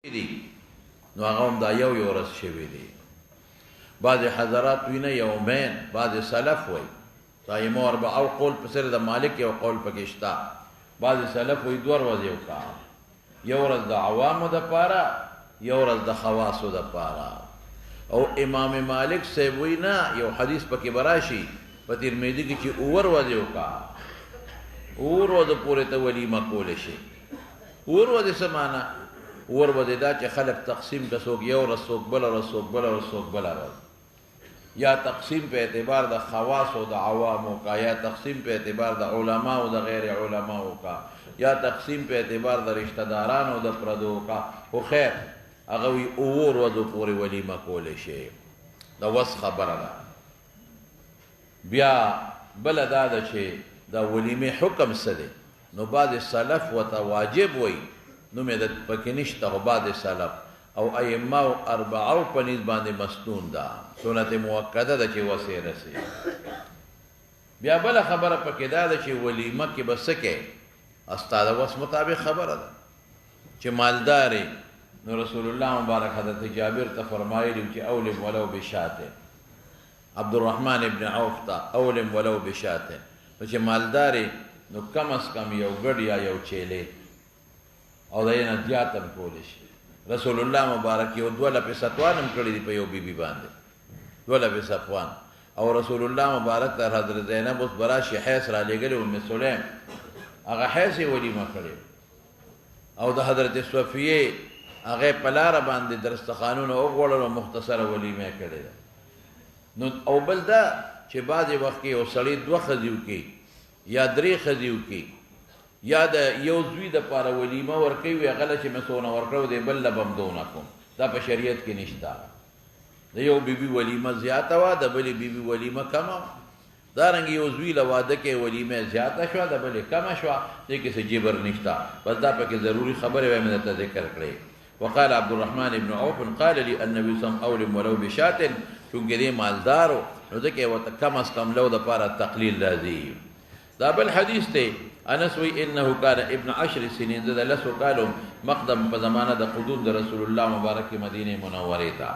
دي نو هغه هم دا یو ورځ شوی دی. بعض حضرات وی نه یومین، بعض سلف وی صایمو اربع او قول په سره د مالک یو قول پکې شته. بعض سلف وی 2 ورځې وکا، یو ورځ د عوامو د پاره، یو ورځ د خواصو د پاره. او امام مالک صاحب وی نه یو حدیث پکې براشي په ترمذی کې چې اور ورځې وکا، اور ورځ پورې ته ولیمه کول شي. اور ورځې سمانا اور ورځې دا چې خلک تقسیم که څوک یو ورځ څوک بله ورځ څوک بله ورځ څوک بله ورځ، یا تقسیم په اعتبار د خواص او د عوامو کا، یا تقسیم په اعتبار د علما او د غیر علماو کا، یا تقسیم په اعتبار د رشتہ دارانو او د پردو کا. خو خیر هغه وی اور ورځو پورې ولیمه کولی شي، د وس خبره ده. بیا بله دا ده چې د ولیمې حکم څه دی. نو بعض سلف ورته واجب وی، نوم یې پکې نشته، خو بعض سلف او ائمه او اربعو په نسبت باندې مسنون ده، سنت مؤکده ده چې وسې رسي. بیا بله خبره پکې دا ده چې ولیمه کې به څه کوې، ستا د وس مطابق خبره ده. چې مالدارې نو رسول الله مبارک حضرت جابر ته فرمایلی چې اولم ولو بشاته، عبدالرحمن ابن عوف ته اولم ولو بشاته. نو چې مالدارې نو کم از کم یو ګډ یا یو چیلې او د یې نه زیات هم کولی شي. رسول الله مبارک یو 2 لپې ستوان هم کړي دي په یو بیبي باندې، 2 لپې ستوان. او رسول الله مبارک ته حضرت زینب اوس براشي حیث را لېږلې ام سلیم، هغه حیث یې ولیمه کړې. او د حضرت صفیې هغه په لاره باندې درستخانونه وغوړل او مختصره ولیمه کړې ده. نو او بل دا چې بعضې وخت کې یو سړی 2 ښځې وکړي یا 3 ښځې وکړي، یا د یو زوی دپاره ولیمه ورکوي، وي هغه له چې مې څونه ورکړو دی بل له به هم دونه کوم. دا په شریعت کې نشته. د یو بیبي ولیمه زیاته وه، د بلې بیبي ولیمه کمه وه. دارنګې یو زوی له واده کې ولیمه زیاته شوه، د بلې کمه شوه، دې کې څه جبر نشته. بس دا پکې ضروري خبرې وی مې درته ذکر کړې. وقال عبدالرحمن ابن عوف قال لي النبي صلی الله علیه وسلم اولم ولو بشاة، چونکې دې مالدارو نو ځکه یې ورته کم از کم لو دپاره تقلیل راځي. دا بل حدیث دی. انس وی انه کان ابن 10 سنین، د 10 کالو مقدم په زمانه د قدوم د رسول الله مبارک مدینه منوره ته.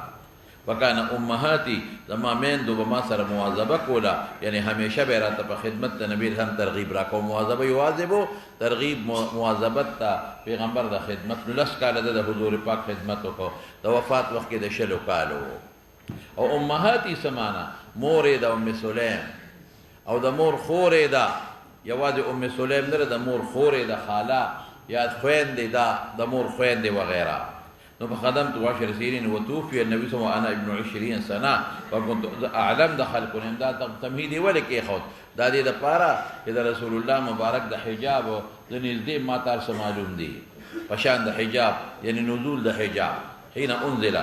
وکان امهاتی زما میندو به ما سره مواظبه کوله، یعنی همیشه به راته په خدمت د نبی هم ترغیب راکوم. مواظبه یواظبو ترغیب مواظبت ته پیغمبر د خدمت. نو 10 کاله د حضور پاک خدمت وکړو، د وفات وخت کې د 60 کالو. او امهاتی سمانا مور د ام سلیم او د مور خورې ده، یوازې ام سلیم نه د مور خورې د خاله یا خویندې ده، د مور خویندې وغیره. نو فخدمت 10 سنین وتوفي النبي صلی الله علیه وسلم ابن 20 سنه وكنت اعلم د خلقونه. دا تمهیدی ولې کېښود، دا دې دپاره چې د رسول الله مبارک د حجاب د نږدې ما ته هر څه معلوم دي په شان د حجاب، یعنی نزول د حجاب حین انزل.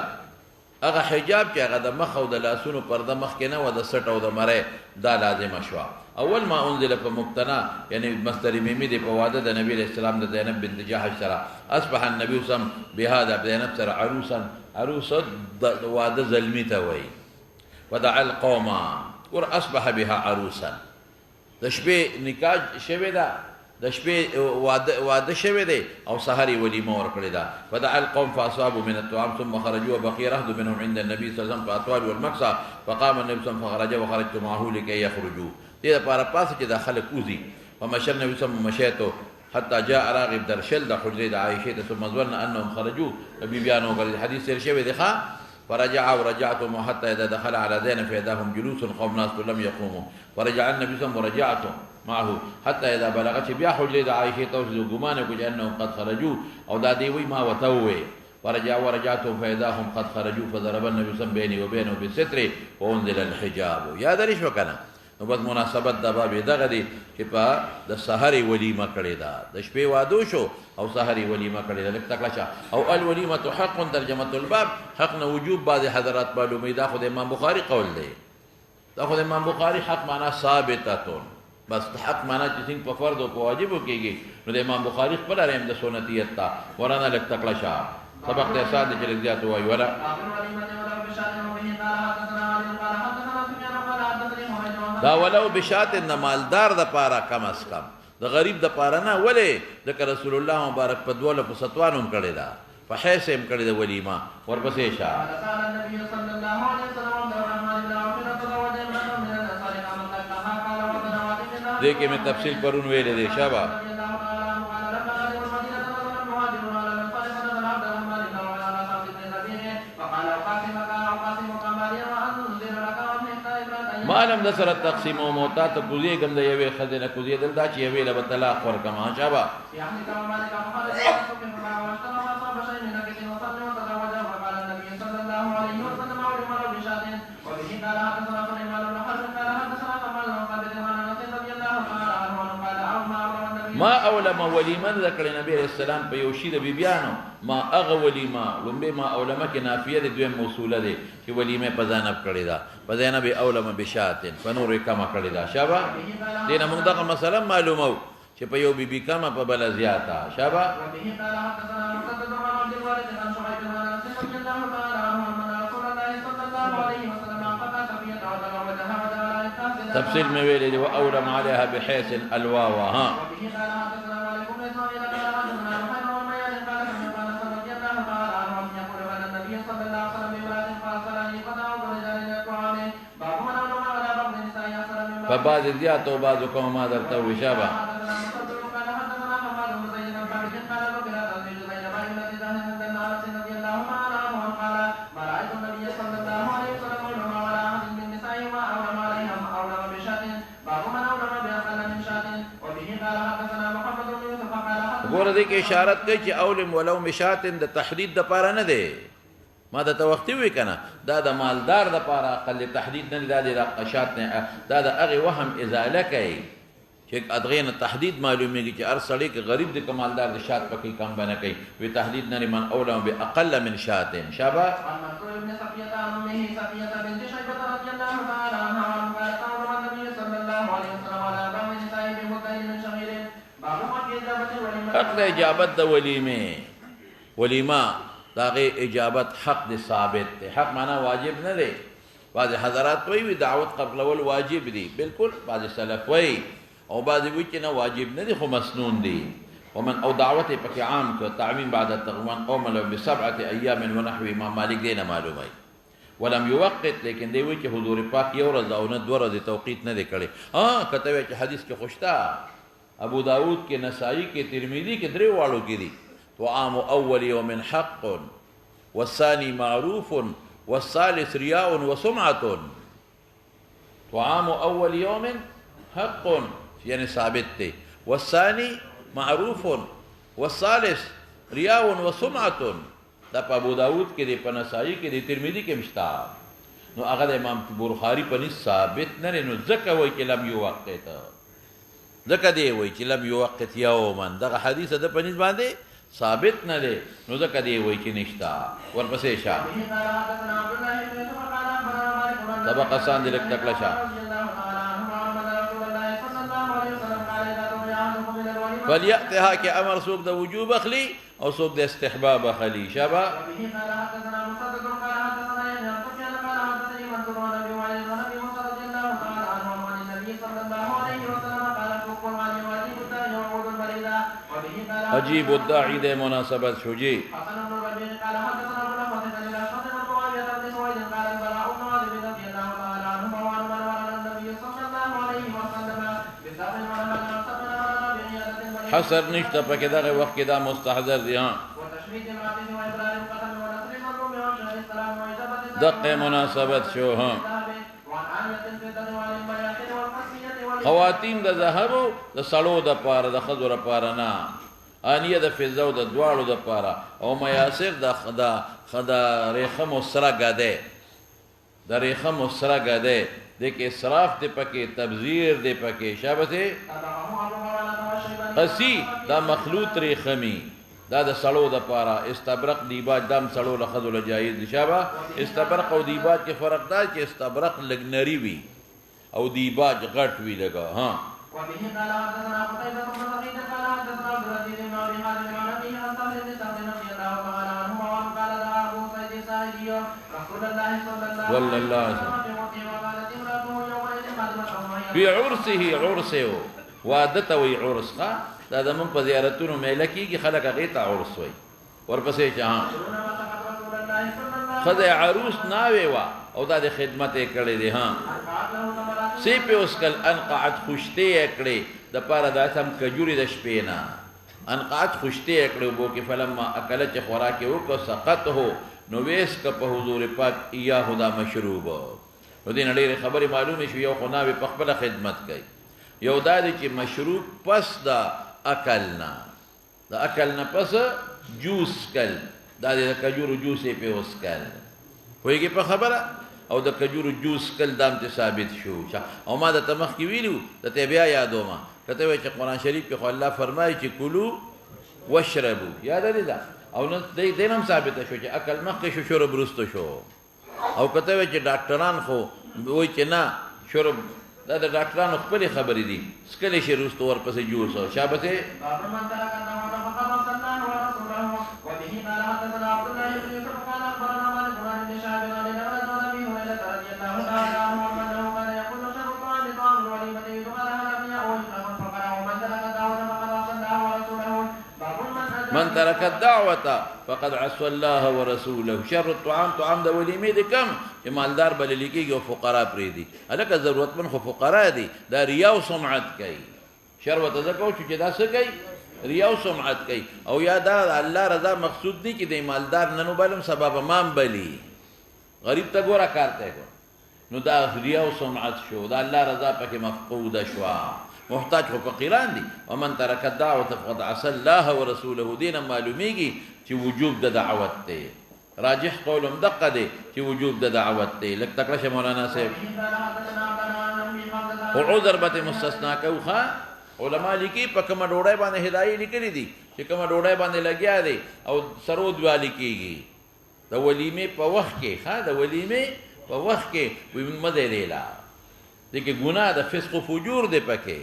هغه حجاب چې هغه د مخ او د لاسونو پرده مخکې نه وه، د سټ او د مرۍ دا لازمه شوه. اول ما انزل په مبتنا، یعنی مصدر میمی دی په واده د نبی علیہ السلام د زینب بنت جحش سره. اصبح النبي صلی الله علیه وسلم بهذا زینب سره عروسا، عروسه د واده زلمی ته وایي. ودعا القوم ور اصبح بها عروسا، د شپې نکاح شوې ده، د شپې واده شوی دی او سحر یې ولیمه ورکړې ده. فدعا القوم فاصابوا من الطعام ثم خرجوا وبقي رهط منهم عند النبي صلی الله علیه وسلم فاطوال والمكسى فقام النبي صلی الله علیه وسلم فخرج وخرجت معه لكي يخرجوا. دې دپاره پاسه چې دا خلک وځي. فمشى النبي صلی الله علیه وسلم مشیته حتى جاء راغب در شل د حجرې د عایشې ته، ثم ظن انهم خرجوا، بیبیانو وکړل. حدیث تېر شوی دی ښه. فرجع ورجعتهم حتى اذا دخل على زينب فيداهم جلوس قوم ناس لم يقوموا، فرجع النبي صلى الله عليه وسلم ورجعتهم معه حتى اذا بلغت بیا حجرې د عایشې ته وځي، ګمان وکړي انهم قد خرجوا، او دا دی وی ما ورته ووی. فرجع ورجعتهم فاذاهم قد خرجوا فضرب النبي صلى الله عليه وسلم بيني وبينه بالستر وانزل الحجاب. یاد لري شو کنه. نو بس مناسبت د باب دغه دی چې په د سحرې ولیمه کړې ده، د شپې وادو شو او سحرې ولیمه کړې ده. لږ تکړه شه. او الولیمة حق ترجمة الباب، حق نه وجوب بعض حضرات معلوموي. دا خو د امام بخاري قول دی، دا خو د امام بخاري حق معنا ثابتتون، بس حق معنا چې څنګه په فرض او په واجبو کېږي. نو د امام بخاري خپله رحم د سنتیت ته ورانه لږ تکړه شه. سبق ته سات دی چې لږ زیات ووایي. ولا دا ولو بشات نه مالدار د پاره کم از کم، د غریب د پاره نه. ولې ځکه رسول الله مبارک په 2 ستوانو کړی ده. په حیث یې کړې د ولیمه. ورپسې شه دې کې مې تفصیل پرون ویلې دی. شابه معلوم د سره تقسیم او موتا ته کوزي ګم د یوې خزینه کوزي دل دا چې یوې له طلاق ورکما. شابه ما اولما ولیمه ذکر نبی علیہ السلام په یو شی د بیبیانو ما اغه ولیمه لومبه ما اولما کې نافیه د دویم موصوله ده چې ولیمه په ځانب کړی دا په ځانب اولما بشاتن په نور کما کړی دا. شابه دینه موږ دغه مسله معلومو چې په یو بیبي کما په بل زیاته. شابه تفصيل ما ويلي وأولم عليها بحيث الواوا. ها فبعض زيادة وبعضكم ما درته. شابه ګوره دې کې اشارت کوي چې اولم ولو مشاتن د تحدید د پاره نه دی. ما د توختي وی کنه دا د مالدار د پاره اقل تحدید نه دی. د قشات نه دا د هغه وهم ازاله کوي چې ادغین تحدید معلومیږي چې ار سړی کې غریب د کمالدار د شات پکې کم بنه کوي. وی تحدید نه من اولم باقل من شاتن. شابه حق د اجابت د ولیمه داغه اجابت حق د ثابت دی. حق معنا واجب نه دی. بعض حضرات وی دعوت قبل اول واجب دی بالکل. بعض سلف وی او بعض وی چې نه واجب نه دی خو مسنون دی. ومن او دعوت پکې عام کو تعمیم بعد التغوان او مل بسبعه ایام ونحو امام مالک دینه معلومه ولم يوقت. لیکن دی وی چې حضور پاک یو ورځ او نه دوه ورځې توقیت نه دی کړی. کته چې حدیث کې خوشتا ابو داود کے نسائی کے ترمذی کے درے والوں کی دی. طعام اول یوم حق والثانی معروف والثالث ریاء وسمعة. طعام اول یوم حق یعنی ثابت تے. والثانی معروف والثالث ریاء وسمعة. دا پا ابو داود کے دی پا نسائی کے دی ترمذی کے مشتا نو اگر امام بخاری پنی ثابت نرے نو ذکر ہوئی کہ لم یوقت ذکر دی وی چې لم یوقت یوما دغه حدیث د پنځ باندې ثابت نه دی نو ذکر دی وی چې نشتا. ورپسې شه سبق آسان دی لک تکلا شه فلیأتها کې امر څوک د وجوب اخلي او څوک د استحباب اخلي. شابه عجیب الداعی دے مناسبت شجی. حسر نشتا پا که داغی وقت که دا مستحضر دی. دق مناسبت شو. خواتین د زهرو د سړو د پاره د خضر پاره نه انیه د فضاو د دواړو د پاره او میاسر د خدا ریخم سره غده د ریخم سره غده د کې اسراف د پکې تبذیر د پکې شابته قسی دا مخلوط ریخمی دا د سړو د پاره. استبرق دیباج دم سړو له خضر جایز شابه. استبرق او دیباج کې فرق دا چې استبرق لګنری وی او دیباج غټ وی لگا. ها صلی اللہ علیہ وسلم فی عرسه عرسه وعدته وی عرس دا د من په زیارتونو میله کېږي خلک هغې ته عرس وی. ورپسې چې خدای عروس ناوې وا او دا د خدمت یې کړې دی سی په اوس کل انقعت خوشتې یې کړې د پاره دا سم کجوري د شپې نه انقعت خوشتې یې کړې وبو کې فلما اکل چې خوراک یې وکړ سقطه نو ویس که په حضور پاک ایاه دا مشروب نو دې نه ډېرې خبرې معلومې شو یو خو ناوې په خپله خدمت کوي یو دا دی چې مشروب پس د اکل نه پس جوس کل دا د کجورو جوس یې پې وڅکل پوهېږې په خبره او د کجورو جوس کل دام ته ثابت شو او ما درته مخکې ویلي وو درته بیا یادومه که ته وایې چې قرآن شریف کې خو الله فرمایي چې کلو واشربو یاد لرې ده او نن دې هم ثابته شو چې عقل مخکې شو شرب وروسته شو او که ته وایې چې ډاکټران خو وایي چې نه شرب دا د ډاکټرانو خپلې خبرې دي څکلی شي وروسته ورپسې جوس او شابته من ترك الدعوة فقد عصى الله ورسوله شر الطعام طعام د ولیمې د کم چې مالدار بللی کېږي او فقرا پرېږدي هلکه ضرورتمند خو فقرا دي دا ریا او سمعت کوي شر ورته ځکه وشو چې دا څه کوي ریا او سمعت کوي او یا دا الله رضا مقصود دی چې د مالدار نن وبلم سبب مام بلی غریب ته ګوره کار ته نو دا ریا او سمعت شو دا الله رضا پکې مفقوده شوه محتاج خو فقیران دي ومن ترک الدعوة فقد عصى الله ورسوله دینه معلومیږي چې وجوب د دعوت دی راجح قولم دقه دی چې وجوب د دعوت دی لږ تکړه شه مولانا صاحب او عذر به مستثنا کوخه علما لیکي په کومه ډوډۍ باندې هدايه لیکلي دي چې کومه ډوډۍ باندې لګیا دی او سرود والی کېږي د ولیمې په وخت کې د ولیمې په وخت کې مزه لیلا دغه ګناه د فسق او فجور دی پکې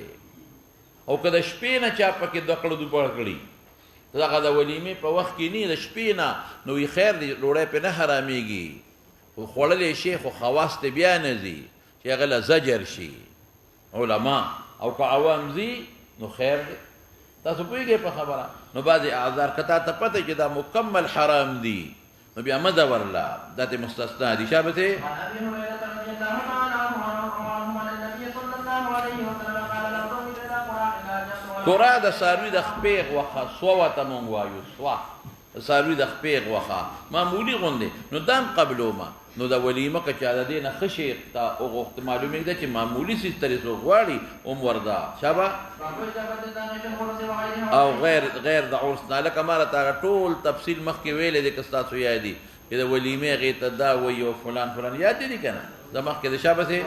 او که د شپې نه چا پکې دکړو دوبړ کړي دغه د ولیمې په وخت کې نه د شپې نه نو یې خیر دی ډوډۍ په نه حرامېږي خو خوړلی شي خو خواص ته بیا نه ځي چې هغه له زجر شي علما او که عوام ځي نو خیر دی تاسو پوهېږئ په خبره نو بعضې اعذار که تا ته پته چې دا مکمل حرام دي نو بیا مه ځه ورله دا ته مستثنا دي شابتې کورا د څاروي د خپې غوښه سوه ته مونږ وایو سوه د څاروي د خپې غوښه معمولي غوندې نو دا هم قبلومه نو د ولیمه که چا د دې نه ښه شی ته وغوښته معلومېږي چې معمولي څیز ترې څوک غواړي هم ورده شابه او غیر د عرس نه لکه ما راته هغه ټول تفصیل مخکې ویلی دی که ستاسو یادي چې د ولیمې هغې ته دا وایي او فلان یاد دي که نه د مخکې د شابه سي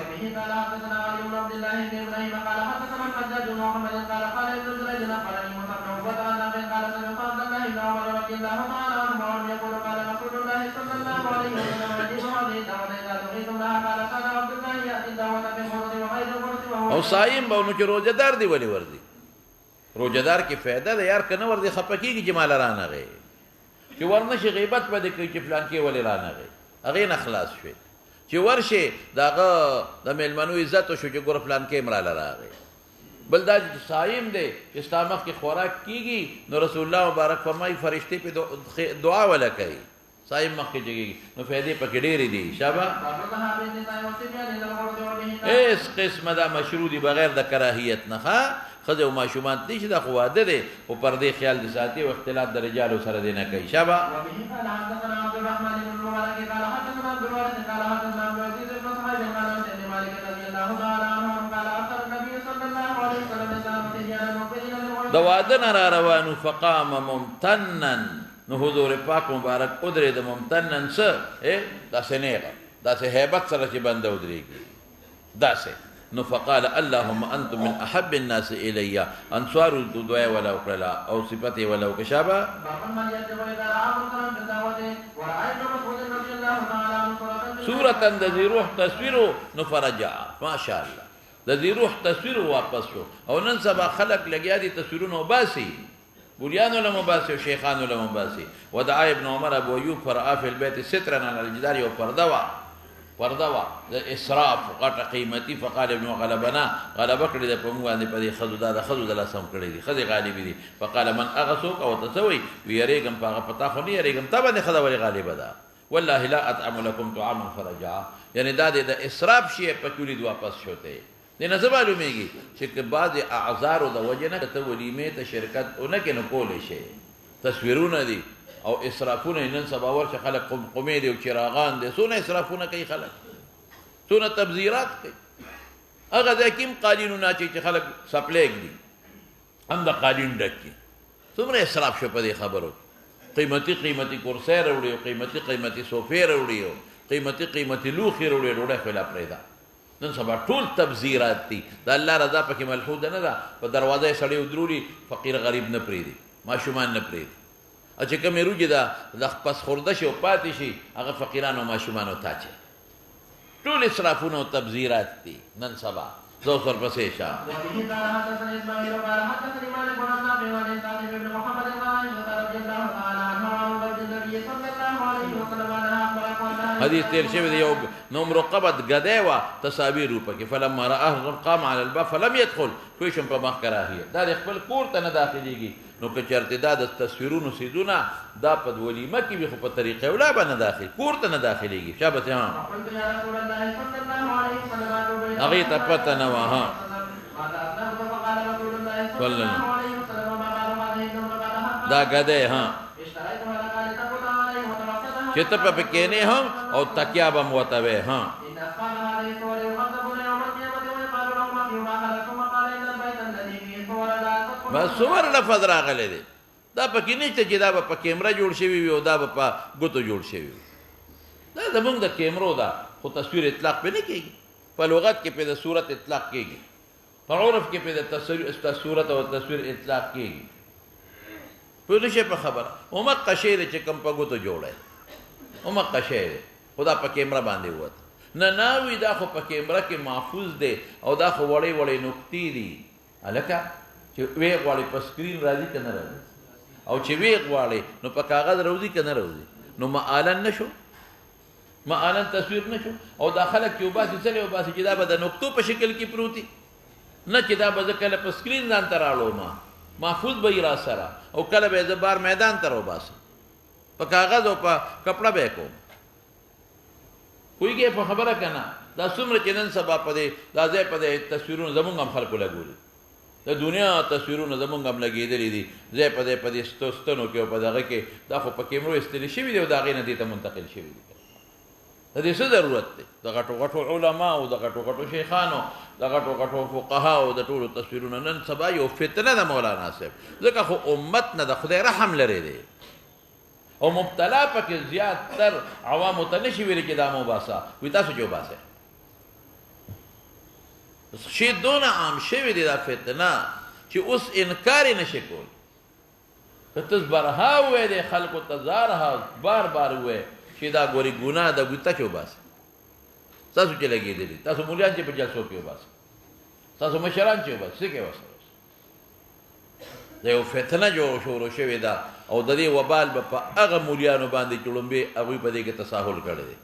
او صایم به نو چې روزهدار دی ولې وردي روزهدار کې فایده ده یار که نه وردي خفه کېږي چې ماله رانغی چې ورنشي غیبت به دې کوي چې فلان کې ولې رانغی هغې نه خلاص شوې چې ورشي د هغه د میلمنو عزت وشو چې ګوره فلان کې هم راله راغی بل دا چې صایم دی چې ستا مخکې خوراک کېږي نو رسول الله مبارک فرمایي فرشتې پې دعا وله کوي صایم مخکې جګېږي نو فایدې پکې ډېرې دي شابه هېڅ قسمه دا مشروع دي بغیر د کراهیت نه ښځې او ماشومان دي چې دا خو واده دی خو پردې خیال دې ساتي او اختلاط د رجالو سره دې نه کوي شابه د واده نه را روانو فقام ممتنن نو حضور پاک مبارک ودرېد ممتنن څه داسې نیغه داسې هیبت سره چې بنده ودرېږي داسې نو فقال اللهم انتم من احب الناس الي انصارو دعا ولا وکړه او صفته ولا وکشابه سورة د ذی روح تصویرو نو فرجع ماشاء الله د ذی روح تصویر واپس شو او نن سبا خلق لګیا دي تصویرونه وباسي بولیانو له مباسي او شیخانو له مباسي ودعا ابن عمر ابو ایوب فرآ فی البیت سترا علی الجدار یو پرده وه پرده وه د اسراف غټه قیمتي فقال ابن غلبنا غلبه کړې ده په موږ باندې په دې ښځو دا د ښځو د لاسم کړی دي ښځې غالبې دي فقال من هغه څوک او ته څه وایي یریږم په هغه په تا خو نه یریږم تا باندې ښځه ولې غالبه ده والله لا اطعم لكم طعاما فرجعا یعنی دا د اسراف شی په کې ولید واپس شوته دې نه څه معلومیږي چې که بعضې اعذارو د وجې نه که ته ولیمې ته شرکت ونه کړې نو کولی شي تصویرونه دي او اسرافونه نن سبا ورشه خلک قمقمې دي او چراغان دي څونه اسرافونه کوي خلک څونه تبذیرات کوي هغه ځای کې هم قالینونه اچوي چې خلک سپلیک دي هم د قالین ډک دي څومره اسراف شو په دې خبرو قیمتي قیمتي کرسۍ راوړي او قیمتي قیمتي صوفې راوړي او قیمتي قیمتي لوښي راوړي ډوډۍ خو یې لا پرېږده نن سبا ټول تبذیرات دي د الله رضا پکې ملحوظه نه ده په دروازه یې سړی ودرولي فقیر غریب نه پرېږدي ماشومان نه پرېږدي او چې کومې روجې ده د پس خورده شي او پاتې شي هغه فقیرانو ماشومانو ته اچوي ټول اسرافونه او تبذیرات دي نن سبا زه اوس ورپسې شه حدیث تیر شوی دی یو نمرو قبض ګدی وه تصاویر و پکې فلما رآه قام علی الباب فلم یدخل پوه شم په مخ کراهیه دا د خپل کور ته نه داخلېږي نو که چېرته دا د تصویرونو څیزونه دا په ولیمه کې وي خو په طریقې ولا به نه داخل کور ته نه داخلېږي شابه هغې ته پته نه وه ها دا ګدی ها چې ته په کېنې هم او تکیا به م ورته وی ها بس څومره لفظ راغلی دی دا پکې نشته چې دا به په کیمره جوړ شوي وي او دا به په ګوتو جوړ شوي وي دا زمونږ د کیمرو ده خو تصویر اطلاق پې نه کېږي په لغت کې پې د صورت اطلاق کېږي په عرف کې پې د صورت او تصویر اطلاق کېږي پوه نه شئ په خبره همقه شی دی چې کوم په ګوتو جوړی همقه شی دی خو دا په کیمره باندې ووت نه ناوي دا خو په کیمره کې محفوظ دی او دا خو وړې وړې نقطې دي هلکه چې وی غواړې په سکرین راځي که نه راځي او چې وی غواړې نو په کاغذ راوځي که نه راوځي نو معالن نه شو معالن تصویر نه شو او دا خلک چې وباسي څه وباسي چې دا به د نقطو په شکل کې پروتي نه چې دا به زه کله په سکرین ځان ته راوړم محفوظ به یې را سره او کله به یې زه بار میدان ته راوباسم په کاغذ او په کپړه به یې کوم پوهېږې په خبره که نه دا څومره چې نن سبا په دې دا ځای په دې تصویرونه زمونږ هم خلکو لګولي د دنیا تصویرونه زمونږ هم لګېدلي دي ځای په دې ستنو کې او په دغه کې دا خو په کیمرو ایستلي شوي دي او د هغې نه دې ته منتقل شوي دي د دې څه ضرورت دی د غټو غټو علماو د غټو غټو شیخانو د غټو غټو فقهاو د ټولو تصویرونه نن سبا یو فتنه ده مولانا صاحب ځکه خو امت نه د خدای رحم لرې دی او مبتلا پکې زیات تر عوامو ته نشي ویلي چې دا مو باسه وایي تاسو چې وباسئ شی دونه عام شوي دی دا فتنه چې اوس انکار یې نشي کولی که ته زبرها ووایې دی خلکو ته زارها بار بار ووایې چې دا ګورې ګناه ده ګوته کې وباسئ تاسو چې لګېدلي تاسو مولیان چې په جلسو کې وباسئ تاسو مشران چې وباسئ څه کې وسره د یو فتنه شروع شوې ده او د دې وبال به په هغه مولیانو باندې چې لومبې هغوی په دې کې تساهل کړی دی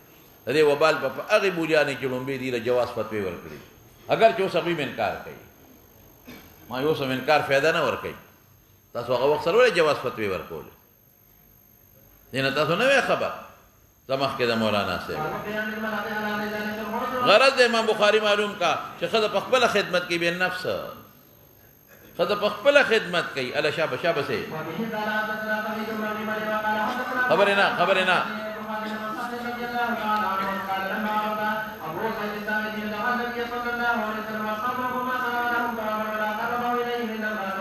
د دې وبال به په هغې مولیانو چې لومبې دي له جواز فتوې ورکړي اگر چې اوس هغوی انکار کوي ما یې اوس هم انکار فایده نه ورکوي تاسو هغه وخت سره ولې جواز فتوې ورکولې دې نه تاسو نه وی خبر زه مخکې د مولانا صاحب غرض د امام بخاري معلوم کا چې ښځه په خپله خدمت کوي بې نفس ښځه په خپله خدمت کوي اله شابه شابه سي خبرې نه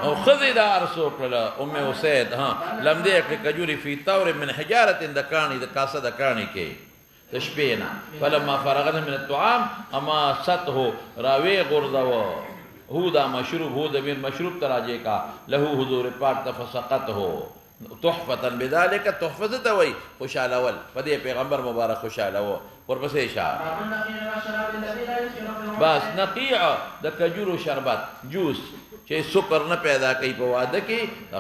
او ښځې دا ارسو کړله ام اسید ها لمدې کړې کجوري فی طور من حجارت د کاڼي د کاسه د کاڼي کې د شپې نه فلما فرغنا من الطعام اما سطحو راوی غورځوه هو دا مشروب هو د بیر مشروب تراجے کا له حضور پاک تفسقت ہو تحفتا بذالک تحفظ ته وای خوشاله ول په دې پیغمبر مبارک خوشاله و ورپسې اشاره بس نقیع د کجورو شربت جوس چې سکر نه پیدا کوي په واده کې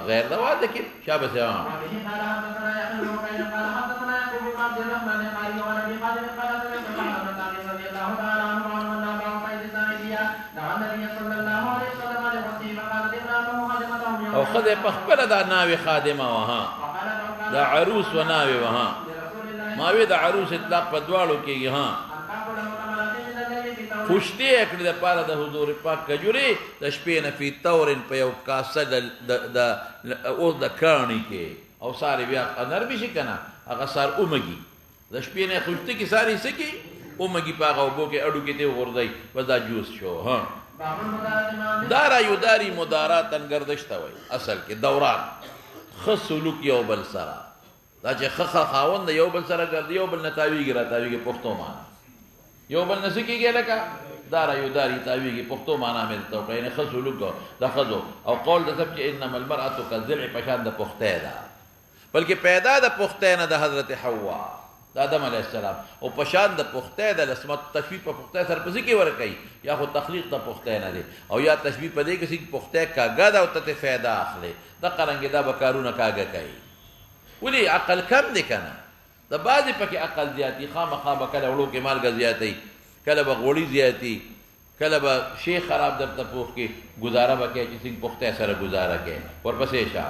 غیر د واده کې شابه سه خدای په خپله دا ناوې خادمه وه ها د عروس و ناوې وه ها ما وی د عروس اطلاق په دواړو کېږي ها پوشتې یې کړې دپاره د حضور پاک کجورې د شپې نه فی طورن په یو کاسه اوس د کاڼي کې او سارې بیا نرمې شي که نه هغه سار اومږي د شپې نه خوشته کې سارې څه کې اومږي په هغه اوبو کې اډو کې ته وغورځئ بس دا جوس شو ها دارا یداري مداراتن گردش ته وایي اصل کې دوران ښه سلوک یو بل سره دا چې ښه خاوند یو بل سره ګرځي یو بل نه تاویږي را تاویږي پښتو معنا یو بل نه څه کېږي لکه دارا یداري تاویږي پښتو معنا مې درته وکړه یعنې ښه سلوک د ښځو او قول د سب چې انما المرأة کالضلع په شان د پختې ده بلکې پیدا د پختې نه د حضرت حوا د آدم علیه السلام او په شان د پختې د لسمت تشبیه په پختې سره په څه کې ورکوي یا خو تخلیق د پختې نه دی او یا تشبیه په دې کې چې پختې کاږه ده او ته ترې فایده اخلي دقه رنګې دا به کارونه کاږه کوي ولې عقل کم دی که نه د بعضې پکې عقل زیاتي خامخا به کله وړو کې مالګه زیاتوي کله به غوړي زیاتي کله به شی خراب درته پوخ کې ګزاره به کوي چې څنګه پختې سره ګزاره کوي ورپسې شه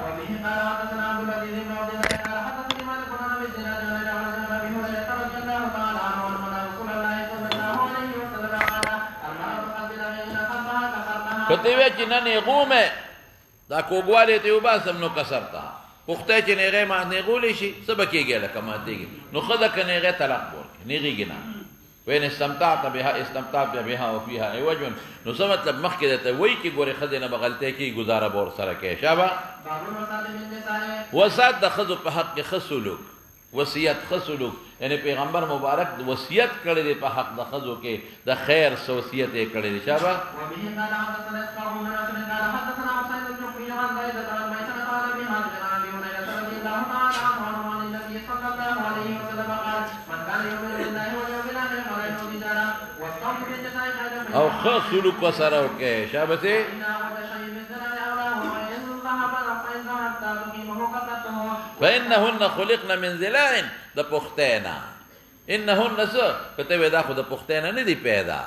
کته وی چې نه نیغومه دا کوګواله ته وباسم نو کسرتا پخته چې نیغه ما نیغولې شي سبا کېږي لکه ماتېږي نو خدا که نیغه طلاق ورکړي نیغېږي نه وین استمتعت بها استمتعت بها وفيها عوج نو څه مطلب مخکې درته وایي چې ګورې ښځې نه به غلطۍ کوي ګزاره به ورسره کوي شابه وسات د ښځو په حق کې ښه سلوک وصیت ښه سلوک یعنی پیغمبر مبارک وصیت کړی دی په حق د ښځو کې د خیر وصیت یې کړی دی شابه او ښه سلوک ورسره وکړئ شابه فإنهن خلقن من ضلع د پختې نه انهن څه کته وی دا خو د پختې نه نه دی پیدا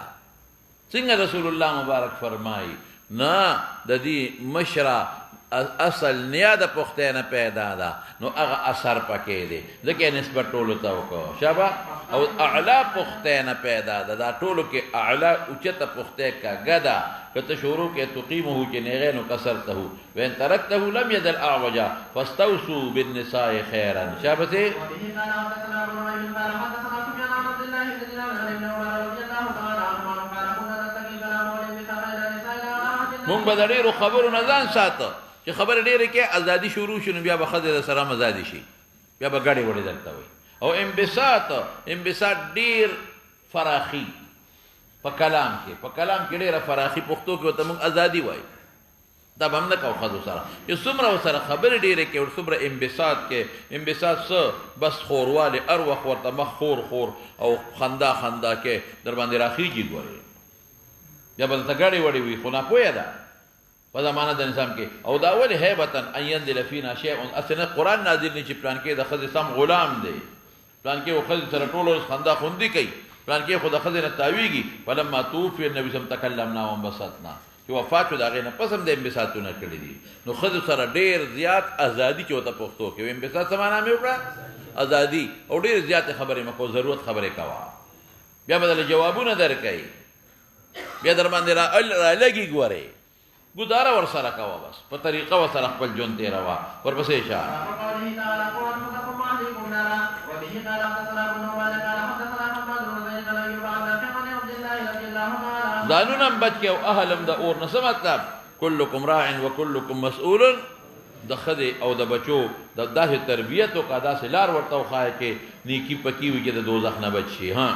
څنګه رسول الله مبارک فرمایي نه د دې مشره اصل نیا د پختې نه پیدا ده نو هغه اثر پکې دی ځکه نسبت ټولو ته وکړو شابه او اعلی پختې نه پیدا ده دا ټولو کې اعلی اوچته پختې کاږه ده که ته شروع کې تقیمه چې نیغې نو کسرته وین ترکته لم یدل اعوجا فاستوصوا بالنساء خیرا شابه مونږ به د ډېرو خبرو نه ځان ساته چې خبره ډېرې کې ازادي شروع شي نو بیا به ښځې د سره ازادي شي بیا به ګډې وړې درته وایي او انبساط ډېر فراخي په کلام کې ډېره فراخي پښتو کې ورته مونږ ازادي وایي دا به هم نه کوو ښځو سره چې څومره ورسره خبرې ډېرې کې ور څومره انبساط کې انبساط څه بس خوروالی هر وخت ورته مخ خور او خندا کې در باندې راخیږي ګورې بیا به درته ګډې وړې وي خو ناپویه ده په زمانه د نظام کې او دا ولې هیبتا ان ينزل فينا شيء اصل قرآن نازل نه چې پلان کې د ښځې سم غلام دی پلان کې ښځې سره ټول ورځ خندا خوندي کوي پلان کې خو د ښځې نه تاویږي فلما توفي النبي صلی الله علیه وسلم تکلمنا وانبسطنا چې وفات شو د هغې نه پس هم د انبساطونه کړي دي نو ښځو سره ډېر زیات ازادي چې ورته پښتو کې انبساط څه معنا مې وکړه ازادي او ډېرې زیاتې خبرې مه کوه ضرورت خبرې کوه بیا به درله جوابونه درکوي بیا در باندې رالګي ګورې ګزاره ورسره کوه بس په طریقه ورسره خپل ژوند تېروه ورپسې شه ځانونه هم بچ کې او اهل هم د اور نه څه مطلب کلکم راع وکلکم مسؤول د ښځې او د بچو د داسې تربیت وکړه داسې لار ورته وښایه چې نیکي پکي وي چې د دوزخ نه بچ شي ها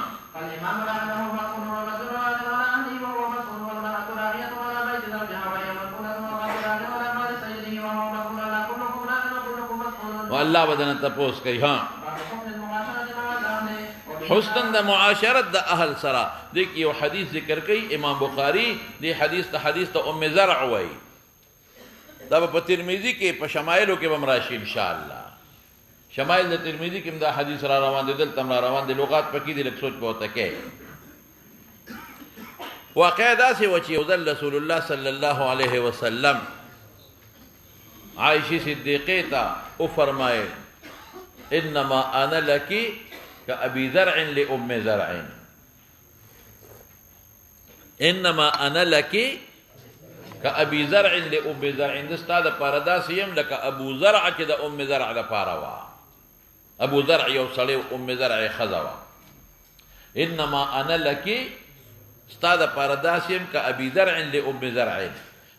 والله بدن تپوس کوي ها حسن د معاشرت د اهل سره دیکھ یو حدیث ذکر کوي امام بخاری دی حدیث ته ام زرع وایي دا په ترمذی کې په شمایلو کې به راشي ان شاء الله شمایل د ترمذی کې دا حدیث را روان دي دلته را روان دي لغات پکې دي لکه سوچ پوته کې واقع داسې و چې یو ځل رسول الله صلی الله علیه وسلم عائشہ صدیقہ تا او فرمائے انما انا لکی کابی زرع لام زرع، انما انا لکی کابی زرع لام زرع، دستا د پاره داسې یم لکه ابو زرع چې د ام زرع لپاره وه. ابو زرع یو سړی و، ام زرع یې ښځه وه. انما انا لکی ستا د پاره داسې یم کابی زرع لام زرع.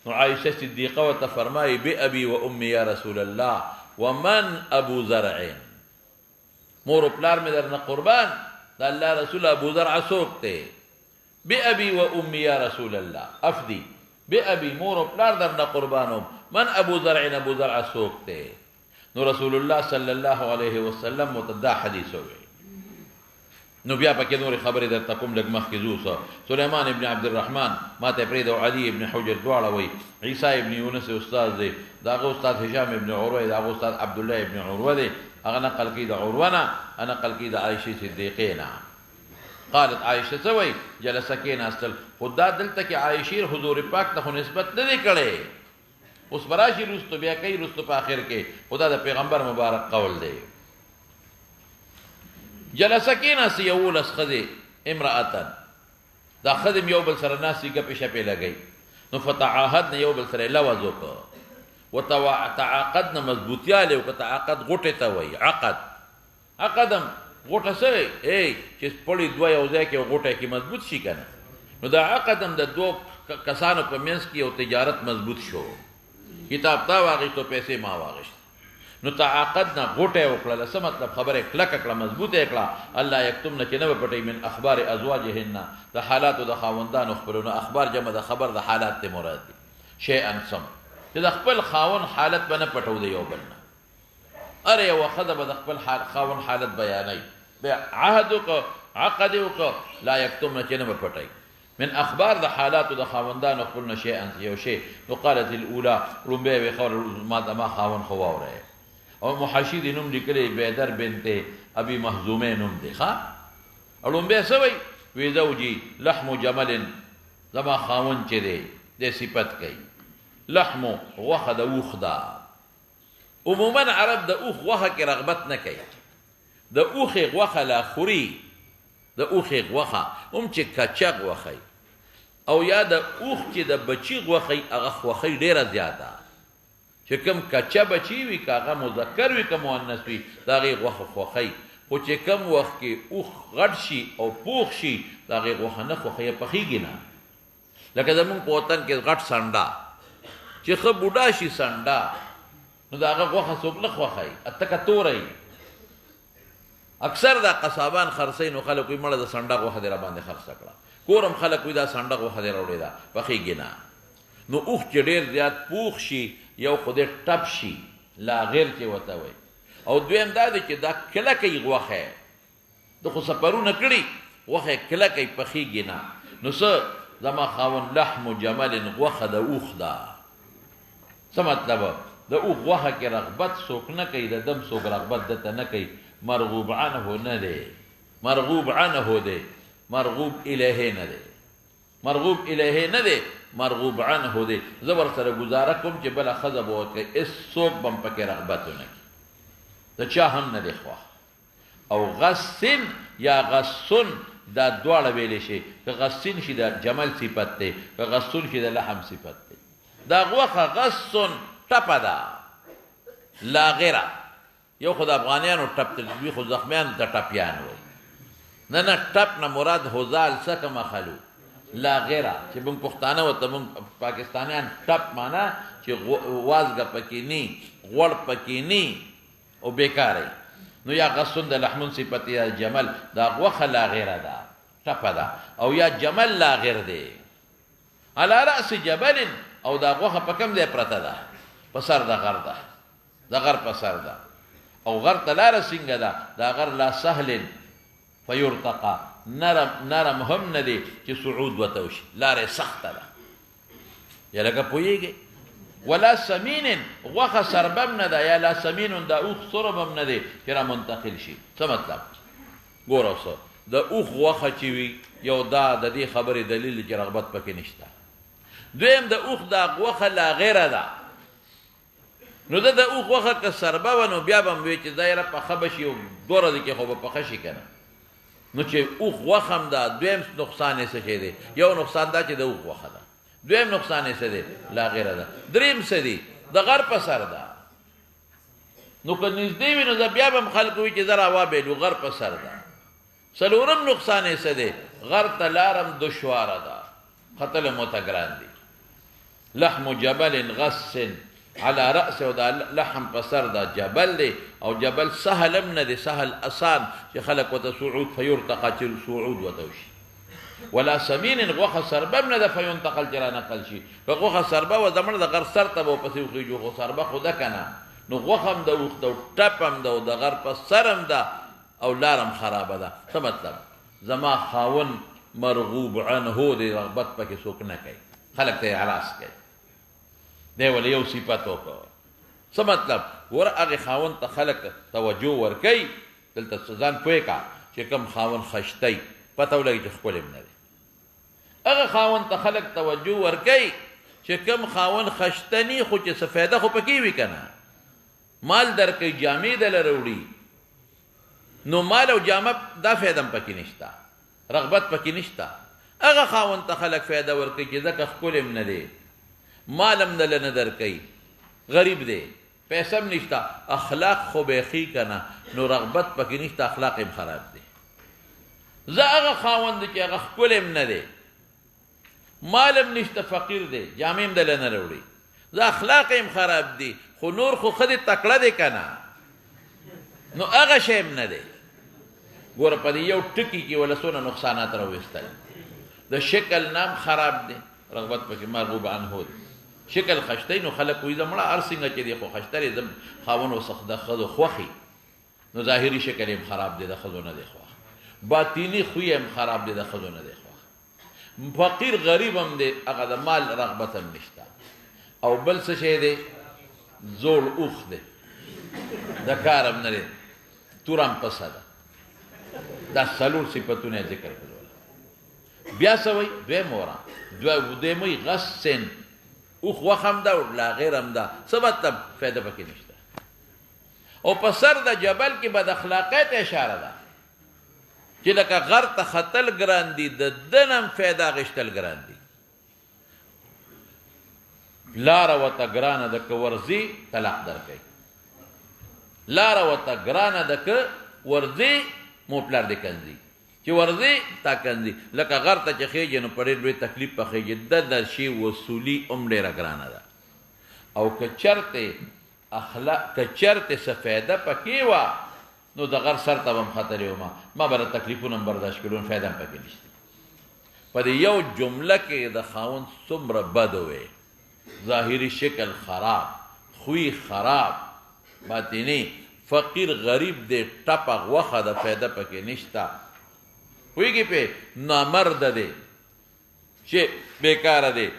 نو عائشہ صدیقہ ورته فرمایي بأبي وأمي یا رسول الله ومن ابو زرع، مور و پلار مې درنه قربان، د الله رسول ابو زرع څوک دی؟ بأبي وأمي یا رسول الله افدی، بأبي مور و پلار درنه قربانوم، من ابو زرع، ابو زرع څوک دی؟ نو رسول الله صلی الله علیه وسلم ورته دا حدیث وویل. نو بیا پکې نورې خبرې درته کوم لږ مخکې ځو. سلیمان ابن عبدالرحمن ما ته پرېږده، علی ابن حجر دواړه وایي. عیسی ابن یونس استاد دی، د هغه استاد هشام ابن عروه دی، د هغه استاد عبدالله ابن عروه دی. هغه نقل کوي د عروه نه، نقل کوي د عایشې صدیقې نه. قالت عایشه څه وایي؟ جلسه کېناستل. خو دا دلته کې عایشې حضور پاک ته خو نسبت نه دی کړی، اوس به راشي وروستو بیا کوي، وروستو په آخر کې. خو دا د پیغمبر مبارک قول دی. جلسه کېناستې یولس ښځې امرأتن، دا ښځې یو بل سره ناستې ګپې شپې لګوي. نو فتعاهدن یو بل سره لوز وکړه، وتعاقدن مضبوطیالی وکړه. تعاقد غوټې ته وایي، عقد. عقد هم غوټه څه وایي؟ چې پړي دوه یو ځای کې غوټه کې مضبوط شي که نه. نو دا عقد هم د دوه کسانو په منځ کې یو تجارت مضبوط شو. کتاب تا واغېستو، پیسې ما واغېست. نو تعاقد نه غوټه وکړله. څه مطلب؟ خبره کلکه کړه، مضبوطه یې کړه. الله یکتمنه چې نه به پټوي من اخبار ازواجهن، د حالاتو د خاوندانو خپلو نه. اخبار جمع د خبر، د حالات ته مراد دي. شیئا سم، چې د خپل خاوند حالت به نه پټو د یو بل نه. هره یوه ښځه به د خپل خاوند حالت بیانوي. بیا عهد وکړه، عقد یې وکړه، لا یکتمنه چې نه به پټوي من اخبار د حالاتو د خاوندانو خپلو نه شیئا یو شی. نو قالت الاولی، لومبۍ وې خبره ما خاوند خو واورئ. او محاشي د نوم لیکلی بیدر بنت ابي محزومه نوم دی. ښه لومبۍ څه وایي؟ وی زوجي لحم جمل، زما خاوند چې دی د صفت کوي. لحم غوښه د اوښ ده. عموما عرب د اوښ غوښه کې رغبت نه کوي. د اوښې غوښه لا خوري، د اوښې غوښه هم چې کچه غوښه او یا د اوښ چې د بچي غوښه هغه خوښۍ ډېره زیاته. چې کوم کچه بچی وي، که هغه مذکر وي که مؤنث وي، د هغې غوښه خوښۍ. خو چې کوم وخت کې اوښ غټ شي او پوخ شي، د هغې غوښه نه خوښوي، پخېږي نه. لکه زمونږ په وطن کې غټ سنډه چې ښه بوډا شي سنډه، نو د هغه غوښه څوک نه خوښوي، تکه توره. اکثر دا قصابان خرڅوي، نو خلک وایي مړه د سنډه غوښه دې راباندې خرڅه کړه. کور هم خلک وایي دا سنډه غوښه دې راوړې ده، پخېږي نه. نو اوښ چې ډېر زیات پوخ شي، یو خو دې ټپ شي، لاغر چې ورته وایي، او دویم دا دی چې دا کلکۍ غوښه د خو سفرونه کړي، غوښه یې کلکۍ پخېږي نه. نو څه زما خاوند لحم جمل، غوښه د اوښ ده. څه مطلب؟ د اوښ غوښه کې رغبت څوک نه کوي، د دم څوک رغبت دته نه کوي. مرغوب عنه نه دی، مرغوب عنه دی، مرغوب الیه نه دی. مرغوب الیه نه دی، مرغوب عنه دی. زه ورسره ګزاره کوم چې بله ښځه به ورکوي، هېڅوک به هم پکې رغبت ونه کړي، د چا هم نه دی خوښ. او غسن یا غسن دا دواړه ویلی شي. که غسین شي د جمل صفت دی، که غسون شي د لحم صفت دی. دا غوښه غسن ټپه ده، لاغره. یو خو د افغانیانو ټپ ته دوی خو زخمیانو ته ټپیان وایي. نه نه، ټپ نه مراد هزال څه کمه خلو، لاغره چې موږ پښتانه ورته موږ پاکستانیان ټپ معنا چې وازګه پکې نی، غوړ پکې نی او بیکاره. نو یا غسن د لحمون صفت یا جمل، دا غوښه لاغره ده، ټپه ده. او یا جمل لاغر دی علی رأس جبل، او دا غوښه په کوم ځای پرته ده؟ په سر د غر ده، د غر په سر ده. او غر ته لاره څنګه ده؟ دا غر لا سهل فیرتقى، نرم هم نه دی چې صعود ورته وشي، لاره سخته ده. یا لکه پوهېږئ؟ ولا سمین، غوښه سربم نه ده. یا لا سمین، دا اوښ سربم نه دی چې را منتقل شي. څه مطلب؟ ګوره اوسه د اوښ غوښه چې وي، یو دا د دې خبرې دلیل چې رغبت پکې نشته. دویم د اوښ دا غوښه لاغره ده، نو د اوښ غوښه که سربه وه نو بیا به م وی چې دا یاره پخه به شي او 2 ورځې کې خو به پخه شي که نه نو چې اوښ غوښه هم ده دویم نقصان یې څه شی دی یو نقصان دا چې د اوښ غوښه ده دویم نقصان یې څه دی لا غیره ده دریم څه دی د غر په سر ده نو که نږدې وي نو بیا به م خلک وي چې زه راوابېلو غر په سر ده څلورم نقصان یې څه دی غر ته لارم دشواره ده ختل مو ته ګران دي لحم جبل غص على رأس او دا لحم په سر دا جبل دی او جبل سهل هم نه دی سهل اسان چې خلک ورته صعود فیرتقى چې صعود ورته وشي ولا سمین غوښه سربه هم نه ده فینتقل چې رانقل شي که غوښه سربه وه زمړه د غر سر ته به ورپسې وخېږو خو سربه خو ده که نه نو غوښه هم ده اوښ ده او ټپ هم ده او د غر په سر هم ده او لار هم خرابه ده څه مطلب زما خاون مرغوب عنه دی رغبت پکې څوک نه کوي خلک ته یې اعراض کوي دی ولې یو صفت وکړه څه مطلب ور هغې خاون ته خلک توجه ورکوي دلته ځان پوه کا چې کوم خاون خشتی پته ولګي چې ښکلی هم نه دی هغه خاون ته خلک توجه ورکوي چې کوم خاون خشته ني خو چې څه فایده خو پکې وي که نه مال درکوي جامې دله راوړي نو مال او جامه دا فایده هم پکې نشته رغبت پکې نشته هغه خاون ته خلک فایده ورکوي چې ځکه ښکلی هم نه دی مال هم دله نه درکوي غریب دی پیسه هم نشته اخلاق خو بیخي که نه نو رغبت پکې نشته اخلاق هم خراب دی زه هغه خاوند دی چې هغه ښکلی هم نه دی مال هم نشته فقیر دی جامې هم دله نه راوړي زه اخلاق هم خراب دی خو نور خو ښه دی تکړه دی که نه نو هغه شی هم نه دی ګوره په دې یو ټکي کې وله څونه نقصانات راویستل د شکل نام خراب دی رغبت پکې مرغوب عنه دی شکل خشتی نو خلک وایي زه مړه هر څنګه چې دی خو خشته دی زه خاون وسخ د ښځو خوښي نو ظاهري شکل هم خراب دی د ښځو نه دی خوښ باطیني خوی هم خراب دی د ښځو نه دی خوښ فقیر غریب هم دی هغه د مال رغبت هم نشته او بل څه شی دی زوړ اوښ دی د کار هم نه دی توره هم پسه ده دا څلور صفتونه یې ذکر کړل بیا څه وایي دویم ورا دویم وایي غسن اوښ غوښه هم ده او لا غیر هم ده څه مطلب فایده پکې نشته او په سر د جبل کې بد اخلاقۍ ته اشاره ده چې لکه غر ته ختل ګران دي د ده نه هم فایده اخیستل ګران دي لاره ورته ګرانه ده که ورځي طلاق درکوي لاره ورته ګرانه ده که ورځي مو پلار دې کنځي چې ورځي تا کنځي لکه غر ته چې خېږي نو په ډېر لوی تکلیف په خېږي د شي وصولي هم ډېره ګرانه ده او که چرته څه فایده پکې وه نو د غر سر ته به هم ختلی وم ما به د تکلیفونه هم برداشت کړو فایده هم پکې نشته په دې یو جمله کې د خاوند څومره بد وی ظاهري شکل خراب خوی خراب باطني فقیر غریب دی ټپه غوښه د فایده پکې نشته پوهېږي پې نامرده دی چې بېکاره دی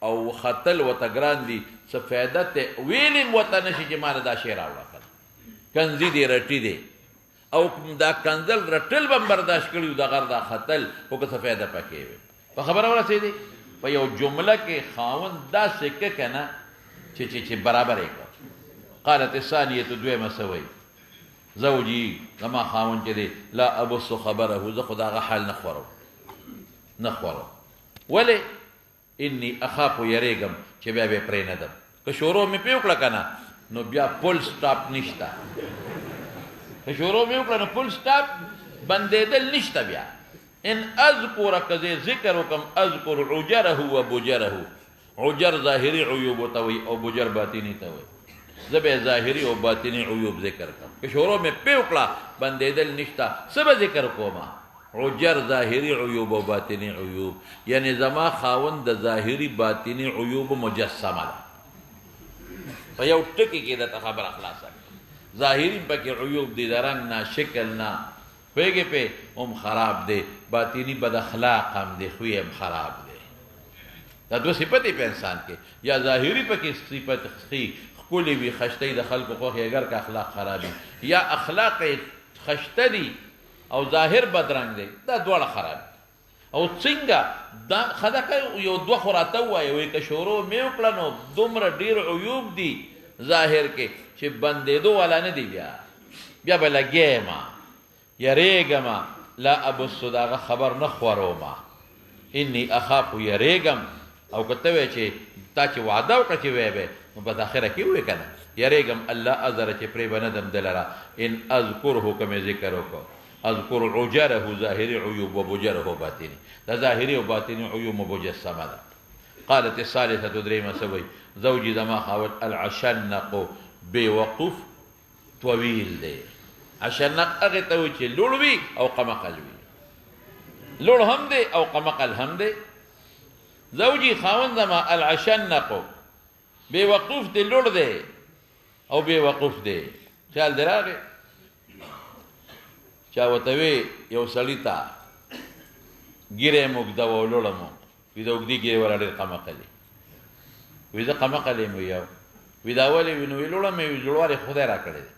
او ختل ورته ګران دي څه فایده ته ویلې هم ورته نه شي چې ما نه دا شی راوړه کنځي دی رټي دی او دا کنځل رټل به هم برداشت کړي د غر دا ختل خو که څه فایده پکې وي په خبره ورسېدې په یو جمله کې خاوند داسې که که نه چې برابر یې کړ قالت الثانیة دویمه څه وایي زوجي زما خاون چې دی لا ابص خبره زه خو د هغه حال نه خورم ولې اني اخاف یریږم چې بیا به پرېنهدم که شروع مې پې وکړه که نه نو بیا پل سټاپ نشته که شروع مې وکړه نو پل سټاپ بندېدل نشته بیا ان اذکر که زه ذکر وکړم اذکر عجره و بجره عجر ظاهري عیوبو ته وایي او بجر باطني ته وایي زه به ظاهري او باطني عیوب ذکر کړم که شروع مې پې وکړه بندېدل نشته څه به ذکر کومه عجر ظاهري عیوب او باطني عیوب یعنی زما خاوند د ظاهري باطني عیوب مجسمه ده په یو ټکي کې درته خبره خلاصه ظاهري پکې عیوب دي د رنګ نه شکل نه پوهېږې پې هم خراب دی باطني بد اخلاق هم دی خوی هم خراب دی دا دوه صفتې په انسان کې یا ظاهري پکې صفت ښي ښکلې وي خشته د خلکو خوښې اگر که اخلاق خراب وي یا اخلاق خشته دي او ظاهر بدرنګ دی دا دواړه خراب او څنګه دا خدای یو دوه خو راته ووایه وایي که شروع مې وکړه نو دومره ډېر عیوب دي ظاهر کې چې بندېدو والا نه دی بیا به لګېما یریږم لا ابص د هغه خبر نه خوروما انی اخاف یریږم او که ته وایې چې تا چې وعده وکړه چې وی به نو په اخره کې ووایې که نه یریږم الله اذره چې پرې به نه دم د لره ان اذکره که مې ذکر وکړو اذکر عجره ظاهري عیوب و بجره باطني دا ظاهري او باطني عیوب مجسمه ده قالت الثالثه درېمه څه وایي زوجي زما خاوند العشنق بوقوف طویل دی عشنق هغې ته وایي چې لوړ وي او قمقل وي لوړ هم دی او قمقل هم دی زوجي خاوند زما العشنق بوقوف دی لوړ دی او بوقوف دی خیال دی راغی چا ورته وی یو سړي ته ږیره یې اوږده وه او لوړه مو وي د اوږدې ږیرې والا ډېر قمقل یې وي زه قمقل یم وي وي دا ولې وي نو وي لوړه مې وي زړواری خدای را کړی دی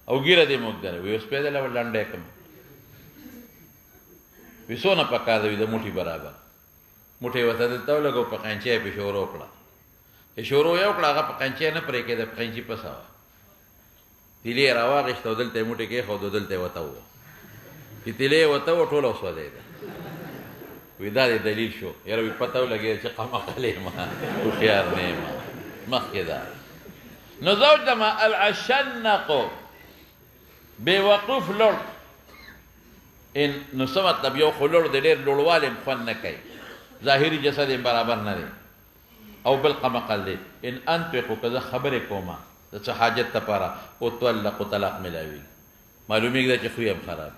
او ږیره دې مې اوږده ده وي اوس پیدله به لنډی کړم وي څونه پکار ده وي د موټي برابر موټی ورته دلته ولګو په قینچه یې پې شروع کړه چې شروع یې وکړه هغه په قینچه یې نه پرې کېده په قینچي پسه وه تیلې یې راواغېسته او دلته یې موټی کېښود او دلته یې وته ووه چې تیلې یې وته وه ټوله وسوځېده وي دا دې دلیل شو یاره وي پته ولګېده چې قمقل یم هوښیار نه یم مخکې دا نو زوج دما العشنق بوقوف لوړ نو څه مطلب یو خو لوړ دی ډېر لوړوالی هم خوند نه کوي ظاهري جسد یې برابر نه دی او بل قمقل دی ان انطقو که زه خبرې کومه د څه حاجت دپاره اطلقو طلاق میلاوي معلومېږي دا چې خوی هم خراب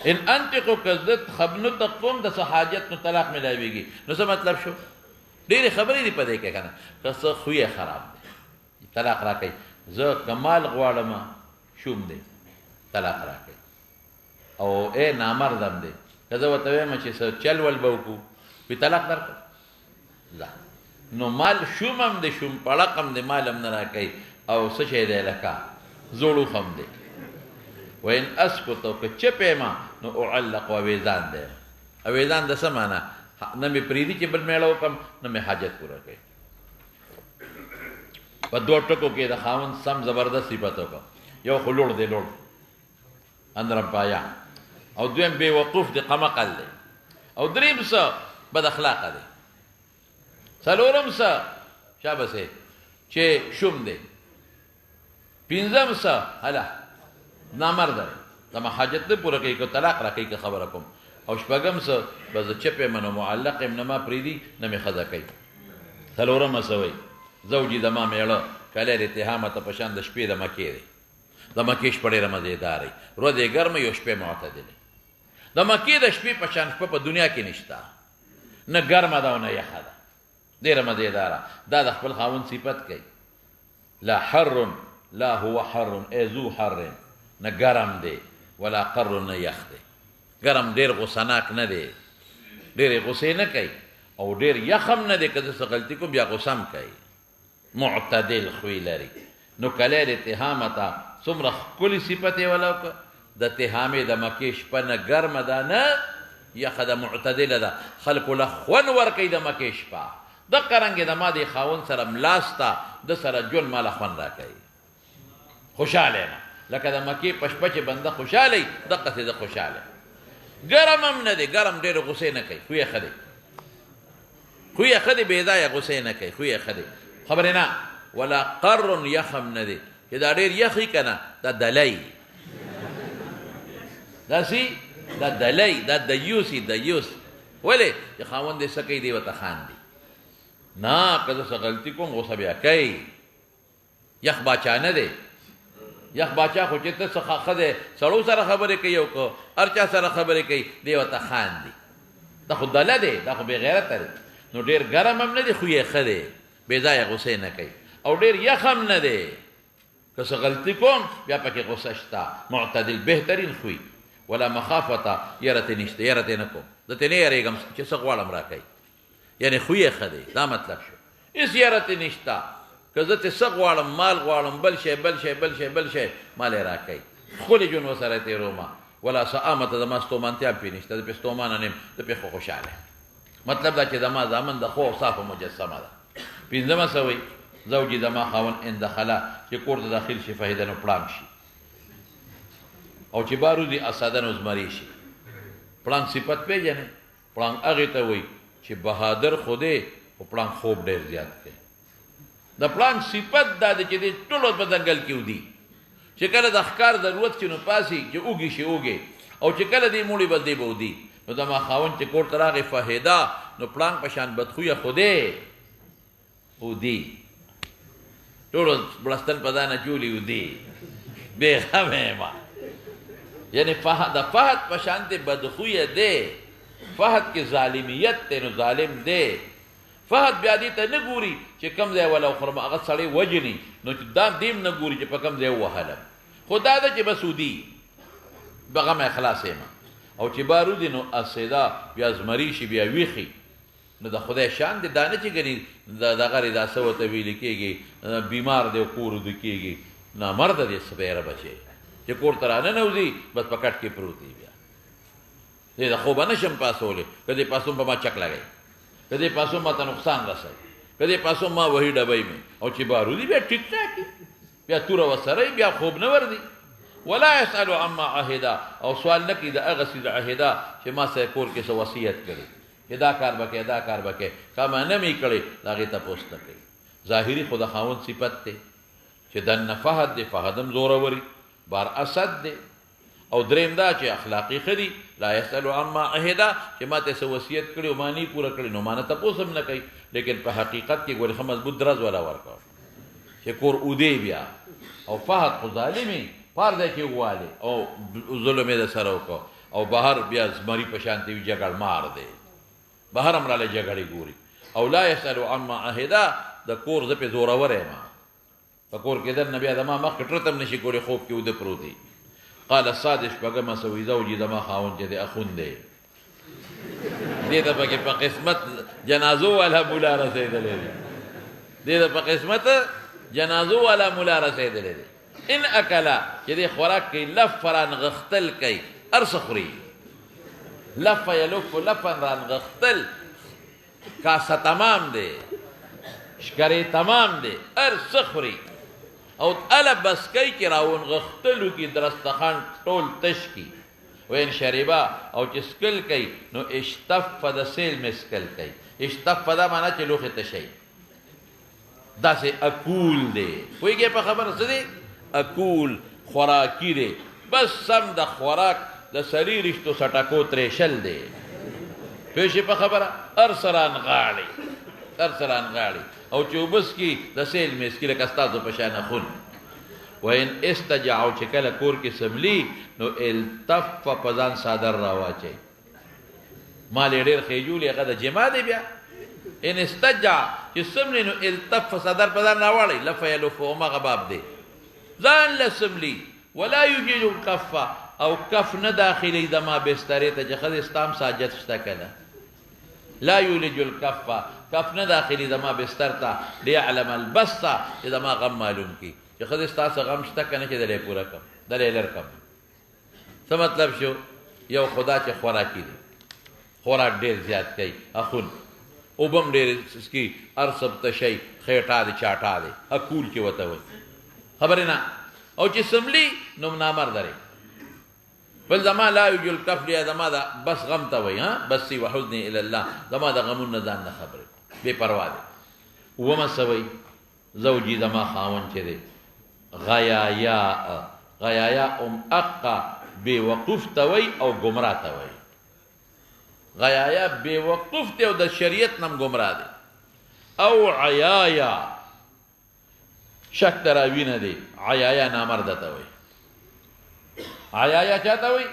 ان انطقو که زه نطق کوم د څه حاجت نو طلاق میلاویږي نو څه مطلب شو ډېرې خبرې دي په دې کې که نه که څه خوی خراب دی طلاق راکوي زه کمال غواړم شوم دی طلاق راکوي او ای نامردم دی که زه ورته وایم چې څه چل ول به وکړو وي طلاق درکړه لا نو مال شوم هم دی شوم پړق هم دی مال هم نه راکوي او څه شی دی لکه زوړوخ هم دی وین اسکت او که چپ یم نو اعلق اویزان دی اویزان د څه معنا نه مې پرېږدي چې بل میړه وکړم نه مې حاجت پوره کوي په دوه ټکو کې د خاوند سم زبردست صفت وکړه یو خو لوړ دی لوړ اندرم پایا او دویم بې وقوف دی قمقل دی او دریم څه بد اخلاقه دی څلورم څه شابسې چې شوم دی پنځم څه هله نامرده دی زما حاجت نه پوره کوي که طلاق را کوي که خبره کوم او شپږم څه به زه چپ یم نو معلق یم نه ما پرېږدي نه مې ښځه کوي څلورمه څه وایي زوجي زما میړه کلی د اتهامه ته په شان د شپې د مکې دی د مکې شپه ډېره مزېداره وي ورځ یې ګرمه یو شپې معتدلې د مکې د شپې په شان شپه په دنیا کې نشته نه ګرمه ده او نه یخه ده ډېره مزېداره دا د خپل خاوند صفت کوي لا حر لا هو حر ای ذو حر نه ګرم دی ولا قر نه یخ دی ګرم ډېر غوسناک نه دی ډېرې غوسې نه کوي او ډېر یخ هم نه دی که زه څه غلطي کوم بیا غوسه هم کوي معتدل خوی لري نو کلی د اتهامه ته څومره ښکلې صفت یې ولا وکړه د اتهامې د مکې شپه نه ګرمه ده نه یخه ده معتدله ده خلکو له خوند ورکوي د مکې شپه دقه رنګې د ما د خاوند سره ملاسته د سره ژوند ما له خوند راکوي خوشحاله یم لکه د مکې په شپه چې بنده خوشحاله وي دقسې زه خوشحاله ګرم هم نه دی ګرم ډېرې غوسې نه کوي خویه ښه دی خویه ښه دی بېځایه غوسې نه کوي خویه ښه دی خبرې نه ولا قر یخ هم نه دی چې دا ډېر یخ وي که نه دا دلی داسې دا دلی دا دیوس وي دیوس ولې چې خاوند یې څه کوي دی ورته خاندي نه که زه څه غلطي کوم غوسه بیا کوي یخ باچا نه دی یخ باچا خو چې ته څه ښه دی سړو سره خبرې کوي او که هر چا سره خبرې کوي دی ورته خاندي دا خو دله دی دا خو بېغیرته دی نو ډېر ګرم هم نه دی خو یې ښه دی بېځایه غوسې نه کوي او ډېر یخ هم نه دی که څه غلطي کوم بیا پکې غوسه شته معتدل بهترین خوی ولا مخافته یره ترې نشته یره ترې نه کوم زه ترې نه یېرېږم چې څه غواړم را کوي یعنې خوی یې ښه دی دا مطلب شو هېڅ یره ترې نشته که زه ترې څه غواړم مال غواړم بل شی بل شی بل شی بل شی مال یې را کوي ښکلې ژوند ورسره تېرومه ولا سآمته زما ستومانتیا پې نشته زه پې ستومانه نه یم زه پې خو خوشحاله یم مطلب دا چې زما زامن د ښو اوصافو مجسمه ده پنځمه څه وایي زوجي زما خاون ان دخله چې کور ته داخل شي فهیده نو پړانګ شي او چې بارودي اساده نو زمری شي پړانګ صفت پیژنې پړانګ هغه ته وایي چې بهادر خوده او پړانګ خوب ډیر زیات کوي د پړانګ صفت دا چې دې ټولو په ځنګل کې ودی چې کله د ښکار ضرورت شي نو پاسي چې اوږي شي اوږي او چې کله دې موړي بدې به ودی نو زما خاون چې کور ته راغی فهیده نو پړانګ په شان بدخویه خوده ودی ټولو بړستن په دانه چولي ودی بېغمه ما یعنی فهد په شان دې بدخویه دی فهد کې ظالمیت دی نو ظالم دی فهد بیا دې ته نه ګوري چې کم ځای ولا خرم هغه سړی وجني نو چې دا دیم نه ګوري چې په کم ځای وهلم خدا دا چې بس ودي بغم اخلاص ما او چې بارودي نو اسیدا بیا زمری شي بیا ویخي نو د خدای شان دې دانه چې ګني دغه رضا سو ته ویل کېږي بیمار دی کور دې کېږي نامرد دې سپیره بچي چې کور ترانه نه وځي بس پکټ کې پروت دی بیا دې خوب نه شم پاسولې کدی پاسوم په ما چک لګي کدی پاسوم ما ته نقصان رسي کدی پاسوم ما وਹੀ ډبای مې او چې بارودي بیا ټیک ټاک بیا تور وسره بیا خوب نه وردی ولا يسأل عما عهدا او سوال نه کوي د هغه څه عهدا چې ما سره کور کې څه وصیت کړي دا کار وکړه دا کار وکړه کما نه می کړي هغه تاسو ته کوي ظاهري خدا خاون صفت ته چې دن فهد دی فهدم زوروري بار اسد دی او دریم دا چې اخلاقی خدي لا يسأل عما عهدا چې ما ته څه وصیت کړي او مانی پورا کړي نو مانه تاسو هم نه کوي لیکن په حقیقت کې ګورې مضبوط درز ولا ورکو چې کور اودی بیا او فهد خو ظالمي پرده کې واله او ظلم یې سره وکاو او بهر بیا زمری په شانتي جګړ مار دی بهر امراله جګړې ګوري او لا يسأل عما عهدا د کور ز په زور اوره ما په کور کې در نبی ادم ما کټرتم نشي ګوري خوب کې ود پروتي قال الصادش بغه سوي زوجي دما خاون چې د اخون دی دې ته پکې په قسمت جنازو ولا مولا رسیدلې دې ته په قسمت جنازو ولا مولا رسیدلې ان اکلا چې دې خوراک کې لفران غختل کوي ارسخري لف یلف لفن ران غختل کاسه تمام دی شکری تمام دی ارسخري او الا بس کوي چې راون غختلو کې درستخان ټول تش کی وین شریبا او چې سکل کوي نو اشتف د سیل مسکل کوي اشتف دا معنا چې لوخه تشي دا سه اکول دی وایي په خبره څه دی اکول خوراکی دی بس سم د خوراک د سری رشتو سټکو ترشل دی پېښې په خبره ارسران غاړي او چوبس کی د سیل مسکله کستازو په شان خون وین استجعوا چې کله کور کې سملی نو التف پزان صادر راواچي مال ډېر خېجولې هغه د جما دی بیا ان استجع چې سملی نو التف صادر پزان راوړی لفیلف او مغباب دی ځان لسملی ولا یجد الكف او کف نه داخلي دما بسترې ته چې خد استام ساجد شته کنه لا یولج الكف کف نه داخلي دما بستر ته ليعلم البسط چې دما غم معلوم کی چې خد استاسه غم شته کنه چې دلې پورا کم دلې لر کم څه مطلب شو یو خدا چې خوراکي دی خوراک ډیر زیات کوي اخون او بم ډیر سکی ارسب تشي خېټا دی چاټا دی اکول کې وته وي خبر نه او چې سملی نو نامر درې بل زما لا یجل کف لیا زما دا بس غم ته وي ها بس وحزنی الی الله زما دا غمون نه ځان نه خبره بے پروا دی وما سوي زوجي زما خاون چې دی غیایا اقا بے وقوف توي او گمراه توي غیایا بے وقوف ته او د شریعت نم گمراه دی او عیایا شک تراوینه دی عیایا نامرده توي عیایا چاته وي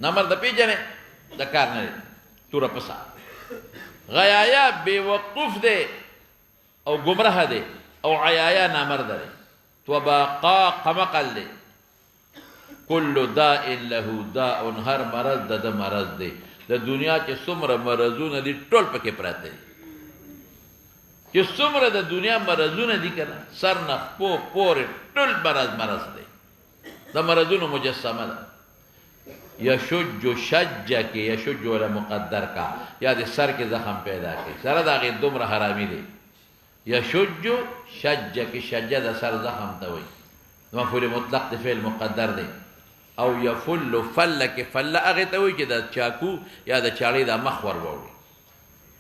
نامرده پیژنې د کار نه تور پسا غیایا بے وقوف دی او گمراه دی او عیایا نامرده دی وباقا قمقل دی کل داء له داء هر مرض د مرض دی د دنیا چې څومره مرضونه دي ټول پکې پراته دي چې څومره د دنیا مرضونه دي کنه سر نه پو پورې ټول مرض دی د مرضونو مجسمه ده یشج شج کې یشج ولا مقدر کا یا د سر کې زخم پیدا کوي سره دا غي دومره حرامي دي یشج شج کې شجه د سر زخم ته وایي مفعول مطلق د فعل مقدر دی او یفل فل کې فل هغې ته وایي چې د چاکو یا د چاړې د مخ ور واوړي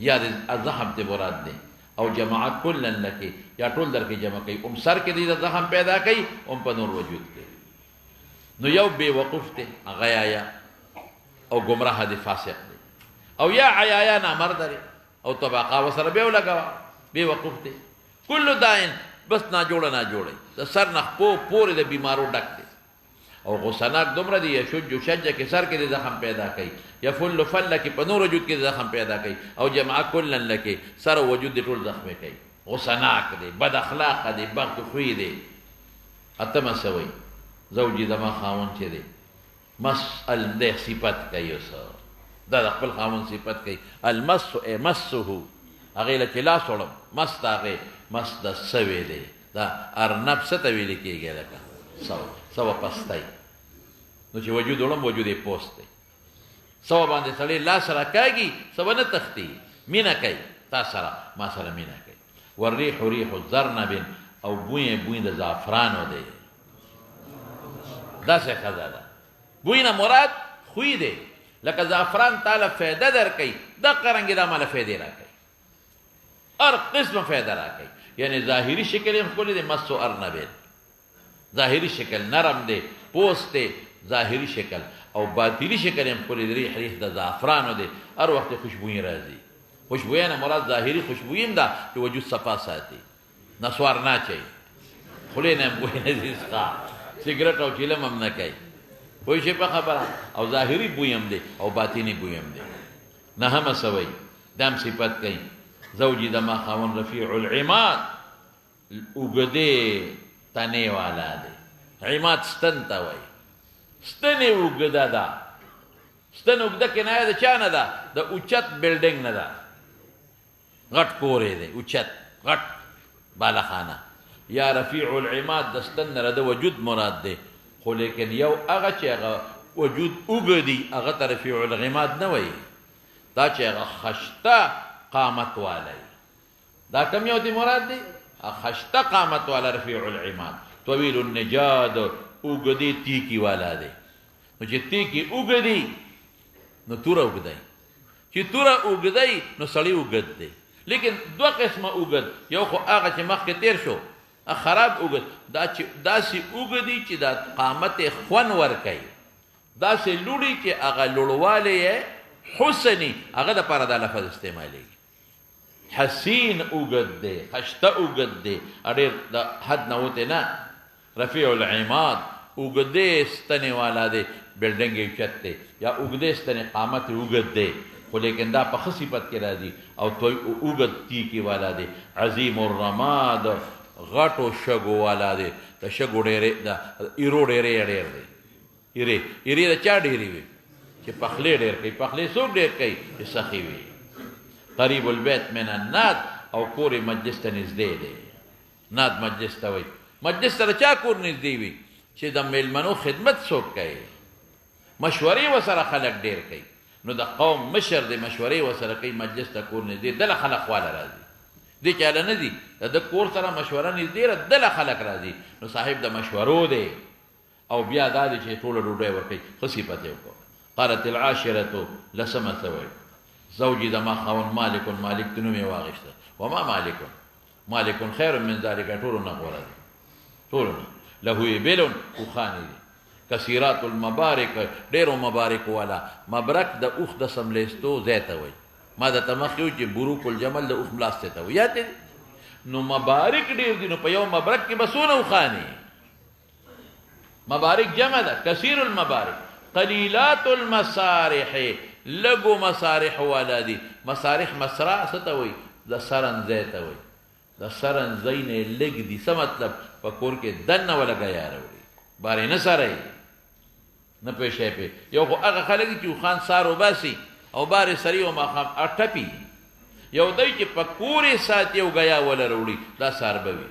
یا د زخم ته مراد دی او جماع کلا لکې یا ټول در کې جمع کوي سر کې د زخم پیدا کوي په نور وجود کې نو یو بې وقوف دی هغه عیایا او ګمراه دی فاسق دی او یا عیایا نامرد دی او طبقه ورسره بیا ولګوه بې وقوف دی کل داین بس ناجوړه ناجوړی د سر نه پورې د بیمارو ډک دی او غصناک دومره دی یشج شجه کې سر کې د زخم پیدا کوي یفل فل کې په نور وجود کې زخم پیدا کوي او جمع کلا لکې سر وجود د ټول زخمې کوي غصناک دی بد اخلاق دی بد خوی دی اتمه سوی زوجي دما خاون چې دی مسأل د صفت کوي اوس دا د خپل خاون صفت کوي المس مسه هغې له چې لاس وړم مس د هغې مس د سوی دی دا ارنب څه ته ویلې کېږي لکه سوه پستی نو چې وجود وړم وجود یې پوست دی سوه باندې سړی لاس راکاږي سوه نه تښتي مینه کوي تا سره ما سره مینه کوي والریح ریح الزرنب او بوی بوی د زعفرانو دی داسې ښځه ده بوی نه مراد خوی دی لکه زعفران تاله فایده درکوي دقه رنګې دا ماله فایدې راکوي هر قسمه فایده راکوي یعنی ظاهري شکل یې ښکلی دی مسو ارنبین ظاهري شکل نرم دی پوست دی ظاهري شکل او باطني شکل یې ښکلی دی ریح ریح د زعفرانو دی هر وخت خوشبویي راځي خوشبویه نه مراد ظاهري خوشبویي هم ده چې وجود صفا ساتي نسوار نه اچوي خولې نه هم بوی نه ځي څښه سګرټ او چیلم هم نه کوي پوه شئ په خبره او ظاهري بوی هم دی او باطني بوی هم دی نهمه سوی دا هم صفت کوي زوجي دما خاون رفیع العماد اوږدې تنې والا دی عماد ستن ته وایي ستنې اوږده ده ستن اوږده کنایه د چا نه ده د اوچت بلډینګ نه ده غټ کورې دی اوچت غټ بالخانه یا رفیع العماد د ستن نه د وجود مراد دی خو لیکن یو هغه چې هغه وجود اوږدي هغه ته رفیع العماد نه وایي دا چې هغه خشته قامت والی دا کم یو دی مراد دی خشته قامت والا رفیع العماد طویل النجاد اوږدې تیکي والا دی نو چې تیکي اوږدي نو توره اوږدی چې توره اوږدی نو سړی اوږد دی لیکن دوه قسمه اوږد یو خو هغه چې مخکې تیر شو خراب اوږد دا چې داسې اوږدي چې دا قامت یې خوند ورکوي داسې لوړي چې هغه لوړوالی یې حسني هغه دپاره دا لفظ استعمالیږي حسین اوږد دی خشته اوږد دی ډېر د حد نه وتې نه رفیع العماد اوږدې ستنې والا دی بلډنګ یې اوچت دی یا اوږدې ستنې قامت یې اوږد دی خو لیکن دا په ښه صفت کې راځي او اوږد تیکي والا دی عظیم الرماد غټو شګو والا دی د شګو ډېرې د ایرو ډېرې ډېر دی ایرې د چا ډېرې وي چې پخلی ډېر کوي پخلی څوک ډېر کوي چې سخي وي قریب البیت من الناد او کور مجلس ته نږدې دی ناد مجلس ته وایي مجلس ته د چا کور نږدې وي چې د میلمنو خدمت څوک کوي مشورې ورسره خلک ډېر کوي نو د قوم مشر دی مشورې ورسره کوي مجلس ته کور نږدې دله خلک خواله راځي دې چاله نه دي د کور سره مشوره نږدې ده دله خلک راځي نو صاحب د مشورو دی او بیا دا دی چې ټوله ډوډۍ ورکوي ښه صفت یې وکړو قالت العاشرة لسمه سوی زوجي دما خاون مالک مالک ته نوم یې واخیسته وما مالک خیر من ذلک ټولو نه غوره دی ټولو نه له ابل اوښانې دي کثیرات المبارک ډېرو مبارک والا مبرک د اوښ د سملیستو ځای ته وایي ما درته مخکې وایي چې بروک الجمل د اوښ ملاستې ته وایي یاد دی نو مبارک ډېر دي نو په یو مبرک کې به څونه اوښانې مبارک جمع ده کثیر المبارک قلیلات المصارح لګو مصارح والا دي مصارح مسرع څه ته وایي د سرن ځای ته وایي د سرن ځای نه لږ دي څه مطلب په کور کې دننه ولګیا راوړي بارې نه سره نه پېښی پې یو خو هغه خلک دي چې اوښان سار وباسي او بارې سري او ماښام اټپي یو دی چې په کور یې ساتي او ګیا وله راوړي دا سار به وي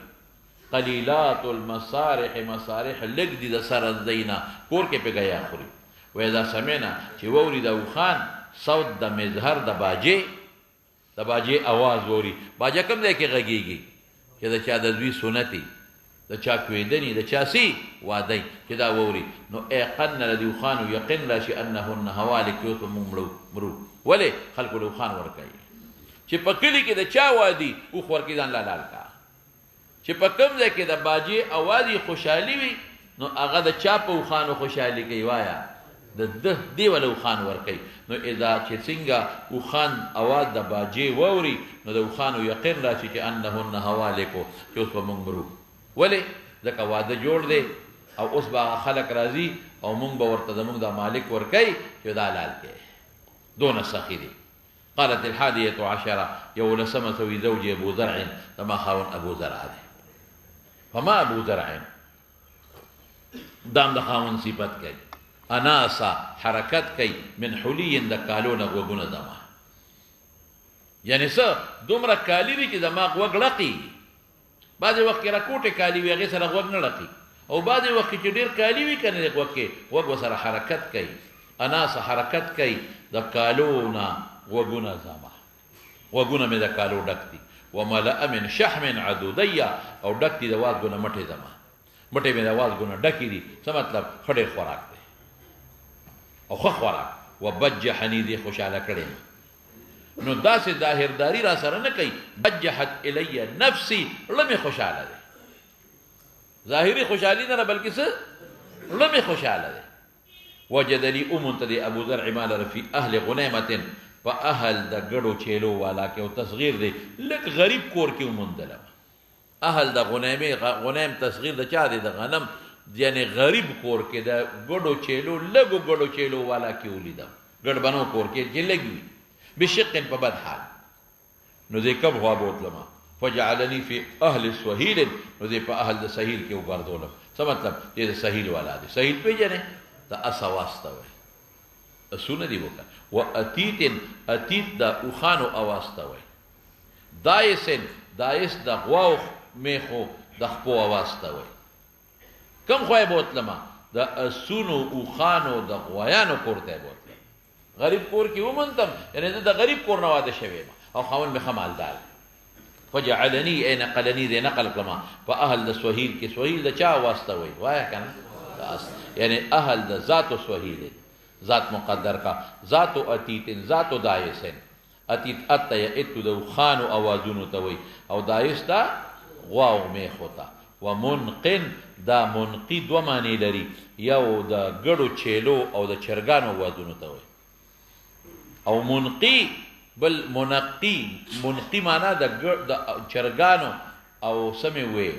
قلیلات المصارح مصارح لږ دي د سرن ځای نه کور کې پې ګیا خوري وإذا سمعنا چې ووري د اوښان صوت د مظهر د باجې آواز ووري باجه کوم ځای کې غږېږي چې د چا د زوی سنتي د چا کویدنې د چا سي وادی چې دا ووري نو ایقن لدي اوښانو یقین راشي انهن هوالک یو ته موږ مرو ولې خلکو له اوښان ورکوي چې په کلي کې د چا وادي اوښ ورکړي ځان لالال کا چې په کوم ځای کې د باجې اوادي خوشحالي وي نو هغه د چا په اوښانو خوشحالي کوي وایه د دی ولا اوښان ورکوي نو اذا چې څنګه اوښان اواز د باجې واوري نو د اوښانو یقین راشي چې انهن هوالکو چې اوس به موږ مرو ولې ځکه واده جوړ دی او اوس به خلک راځي او موږ به ورته زموږ د مالک ورکوي چې دا لال کوي دونه سخي دی قالت الحادية عشرة يولسمة سوي زوجي أبو زرع لما خاون أبو زرع ده فما أبو زرع دام دخاون صفت كي اناسا حرکت کوي من حلی د کالونه غوږونه دما یعنی څه دومره کالی وي چې دما غوږ لقي بعضې وخت کې راکوټې کالي وي هغې سره غوږ نه لقي او بعضې وخت کې چې ډېر کالي وي که نه غوږ کې غوږ ورسره حرکت کوي اناسا حرکت کوي د کالونه غوږونه دما غوږونه مې د کالو ډک دي وملأ من شحم عدودیه او ډک دي د وازګونه مټې دما مټې مې د وازګونه ډکې دي څه مطلب ښه ډېر خوراک دی او ښه خوراک وبجحني دې خوشحاله کړی نو داسې ظاهرداري را سره نه کوي بجحت الی نفسي زړه مې خوشحاله دی ظاهري خوشحالي نه بلکې څه زړه مې خوشحاله دی وجدني اومونته دی ابو زرع مال فی اهل غنیمة په اهل د ګډو چیلو والا کې او تصغیر دی لږ غریب کور کې وموندلم اهل د غنیم تصغیر د چا دی د غنم یعنی غریب کور کې د ګډو چیلو لږو ګډو چیلو والا کې ولیدم ګډ بنو کور کې چې لږ وي بشق په بد حال نو دې کب غوا بوتلم فجعلني في اهل سهيل نو دې په اهل د سهيل کې وګرځولم څه مطلب دې د سهيل والا دی سهيل پیژنې د اسا واسطه وي اسونه دی وکړه اتیت د اوښانو اواسطه وي دایس د غواو میخو د خپو اواسطه وي کم خواه بوتلما د اسونو اوښانو د غوایانو کور ته بوتلم غریب کور کې ومنتم یعنی د غریب کور نه واده شوی او خاون مې ښه مالدار فجعلني ای نقلني دې نقل کړما په اهل د سهیل کې سهیل د چا واسطه وي وایه که نه یعنی اهل د ذات سهیل ذات مقدر کا ذات اتیت ذات دایس اتیت اتا یئت د اوښانو اوازونو ته وي او دایس ته غواو میخو ته ومنقن دا منقی دو معنی لري یو د ګډو چیلو او د چرګانو وادونو ته وي او منقی بل منقی معنا د چرګانو او سمې وي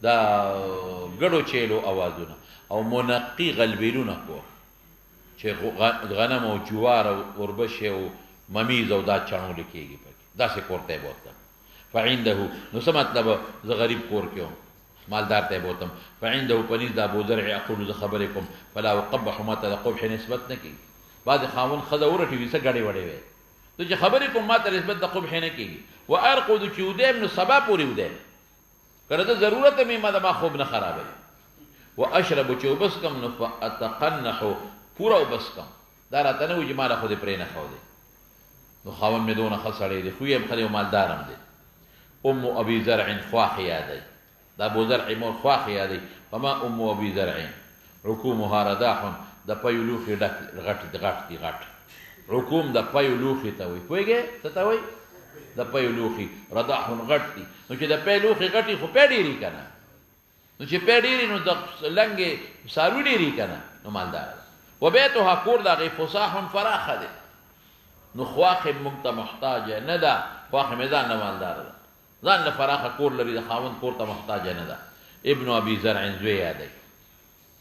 د ګډو چیلو اوازونه او منقی غلبیلونه کو چې غنم او جوار او وربش او ممیز او دا چاڼو لیکيږي پکې داسې کورته بوتم فعنده نو څه مطلب زه غریب کور کې وم مالدار ته بوتم فعنده پنځ د ابو زرع اقول ز خبرکم فلا اقبح ما ته قبح نسبت نه کی بعد خاون خذ ورټی وسه غړې وړې وي ته چې خبرکم ما ته نسبت د قبح نه کیږي وارقد چوده من سبا پوری وده کړه ته ضرورت مې ما خوب نه خرابې واشرب چوبس کم نو اتقنح پورا وبسکم دا راته نه وي مال خو دې پرې نه خو دې نو خاون مې دونه خسړې دي خو یې خلې مالدارم دي ام ابي زرع خواخ یادی دا ابو زرع مور خواخ یادی فما ام ابي زرع رکومها رداح د پيو لوخي غټ رکوم د پيو لوخي ته وي کویږي ته ته وي د پيو لوخي رداح غټ دي نو چې د پيو لوخي غټي خو پیډيري کنه نو چې پیډيري نو د لنګي سارو ډيري کنه نو مالدار وبيتها کور دا غي فصاح فراخ دي نو خواخ مونږ ته محتاج نه ده خواخ میدان نه مالدار ده ځان له فراخه کور لري د خاوند کور ته محتاج نه ده ابن ابي زرع زوی یادی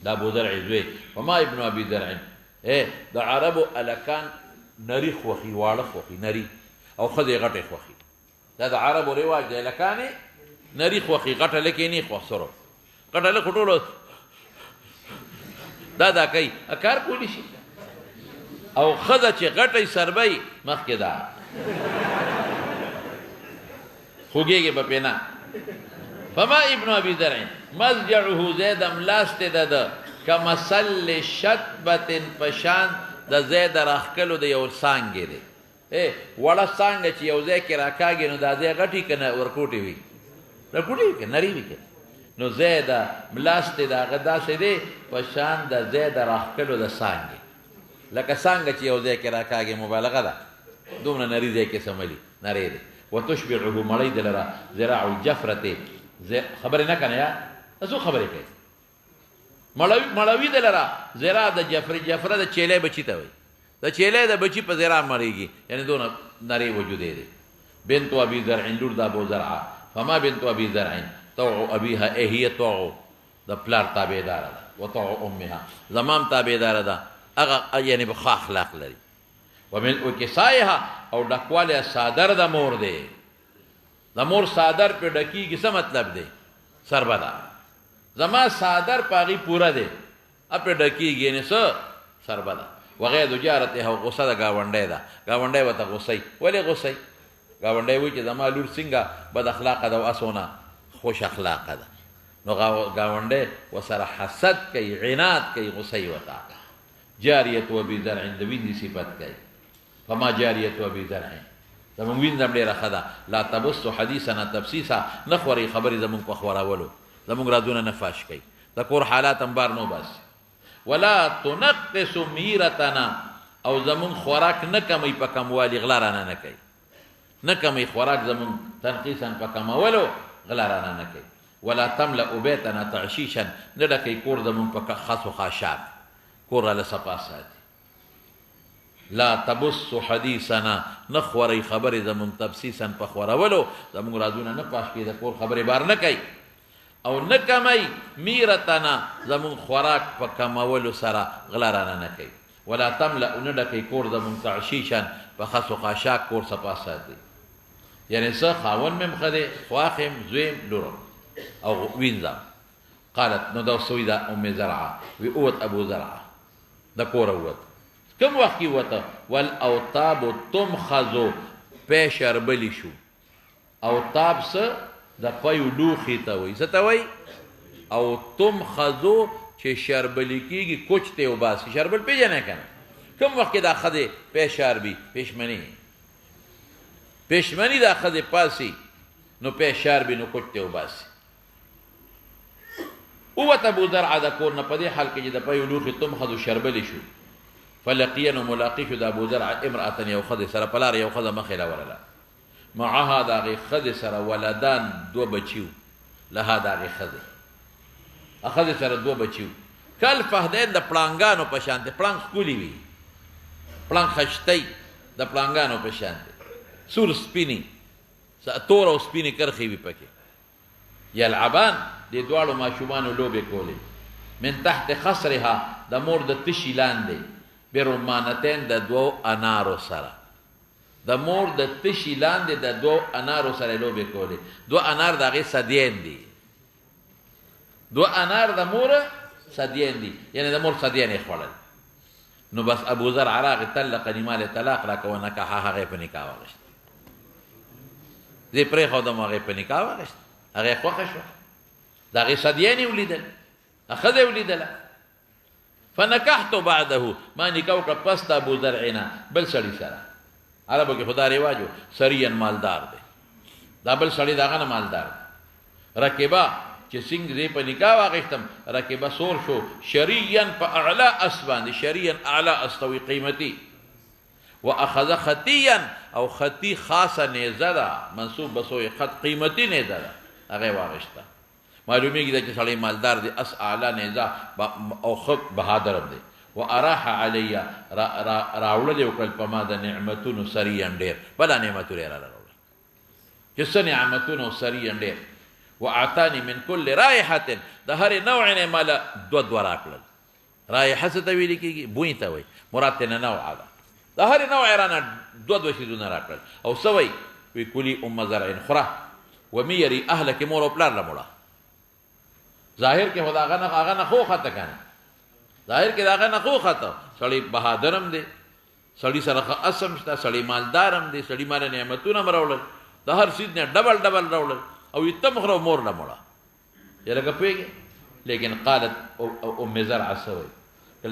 دا ابو زرع زوی وما ابن ابي زرع د عربو الکان نری خوخي واړه خوخي نری او خدای غټه خوخي دا د عربو رواج دی الکان نری خوخي غټه لکه نه خو سره غټه له خټولو دا کوي کار کولی شي او خزه چې غټي سربي مخکې ده خوږیږي په پینا فما ابن ابي زرع مزجعه زید املاست ده کمثل شتبه پشان د زید راخکلو د یو سانګې دی وړه سانګه چې یو ځای کې راکاږي نو دا ځای غټي کنه ورکوټي وي دا ګوډې کې نری وي کنه نو زید ملاست دا غدا سي دي په شان د زید راخلو د سانګي لکه څنګه چې یو ځای کې راکاږي مبالغه ده دومره نری ځای کې سملي نری دی وتشبعه مړی دلرا ذراع الجفرته خبرې نه کنه یا تاسو خبرې کوي مړوي دلرا ذراع د جفره د چيله بچی ته وي د چيله د بچی په ذراع مړیږي یعنی دونه نری وجود دی بنت ابي زرع لور د ابو زرع فما بنت ابي زرع طوع ابيها هي طوع د پلار تابعدار ده وطوع امها زمام تابعدار ده هغه یعنی بخ اخلاق لري ومن وکسایها او ډکواله صادر د مور دی د مور صادر په ډکیږي څه مطلب دی سربدا زما صادر پاغي پورا دی په ډکیږي نه څه سربدا وغیر جارته او غصه د گاونډي دا گاونډي وته غصي ولې غصي گاونډي وي چې زما لور څنګه بد اخلاق ده او اسونه خوش اخلاق ده نو گاونډي وسره حسد کوي عناد کوي غصي وته جاریه و بی زرع د ویني صفت کوي فما جاریه و بی زرع زمون ویندم ډیره خدا لا تبص حدیثنا تبسیسا نخوري خبري زمون په خورولو زمون رادونه نفاش کوي د کور حالات انبار نو بس ولا تنقص میرتنا او زمون خوراک نه کمی په کموالی غلارانه نه کوي نه کمی خوراک زمون تنقیسا په کمولو غلارانه نه کوي ولا تملا بيتنا تعشيشا ندکې کور زمون په خاصو خاشات کور له صفاسات لا تبص حديثنا نخوري خبر زمون تبسيسا په خورولو زمون رادونه نه پاش کې د کور خبره بار نه کوي او نه کمی میرتنا زمون خوراک په کمولو سره غلارانه نه کوي ولا تملا ندکې کور زمون تعشيشا په خاصو خاشات کور صفاسات یعنی څه خاون مم خده خواخم زویم لورم او وینځم قالت نو دا سوی دا ام زرعه وی اوت ابو زرعه دا کور اوت کم وخت کی وته والاوطاب تمخذ پېشر بلی شو اوطاب څه د پيو لوخي ته وي څه ته وي او تمخذ چې شربلی کیږي کوچته او باسي شربل پیژنه کنه کم وخت دا خده پېشر بي پېشمنی دا خده پاسي نو پېشر بي نو کوچته او باسي اوت ابو زرعه دا کور نه پدې حال کې د پيو لوخي تمخذ شربلی شو فلقينا ملاقيش دا ابو زرع امرأة يوخذ سر پلار يوخذ مخلا وللا معها دا خذ سر ولدان دو بچيو لها دا خذ اخذ سر دو بچيو کل فهدين دا پلانگانو پشانت پلانگ سکولی وی پلانگ خشتی دا پلانگانو پشانت سور سپینی تور او سپینی کرخی وی پکی یلعبان دی دوالو ما شومانو لوبه کولی من تحت خصرها دا مور دا تشی لانده برمانتين د دو انارو سره د مور د تشی لاندې د دو انارو سره لوبې کولې دو انار دغه صدین دي دو انار د مور صدین دي یعنی د مور صدین خوړل نو بس ابو ذر عراق طلق نمال طلاق را کو نه که هغه په نکاح وغشت زی پرې خو د مغه په نکاح وغشت هغه خوښ شو دغه صدین ولیدل اخذ ولیدل فنکحت بعده ما نکاح کا پس ابو زرعنا بل سړی سره عربو کې خدای رواجو سریان مالدار دی دا بل سړی داغه نه مالدار رکبا چې څنګه دې په نکاح واغښتم رکبا سور شو شریان په اعلى اسبان شریان اعلى استوي قیمتي واخذ خطيا او خطي خاصه نزدا منسوب بسوي خط قیمتي نزدا هغه واغښتا معلومیږي چې سړی مالدار دی اس اعلی نزا او خط بهادر دی واراح علی راول دی وکړ په ما د نعمتونو سریان ډیر بل نعمتونه را راول چې څه نعمتونو سریان ډیر واعطاني من كل رائحه د هر نوع نه مال دو راکړل رائحه څه ته ویل کیږي بوی ته وي مراد نه نوع ده د هر نوع رانه دو شیدونه راکړل او سوي وی کلی ام زرع خره وميري اهلك مور او پلار لمړه ظاهر کې هغه نه خو خطه کنه ظاهر کې هغه نه خو خطه سړی بهادرم دی سړی سره اسم شته سړی مالدارم دی سړی مال نعمتونه مرول د هر سید نه ډبل راول او یتمخرو مور نه مړه یلګه پیږي لیکن قالت ام زرع سوي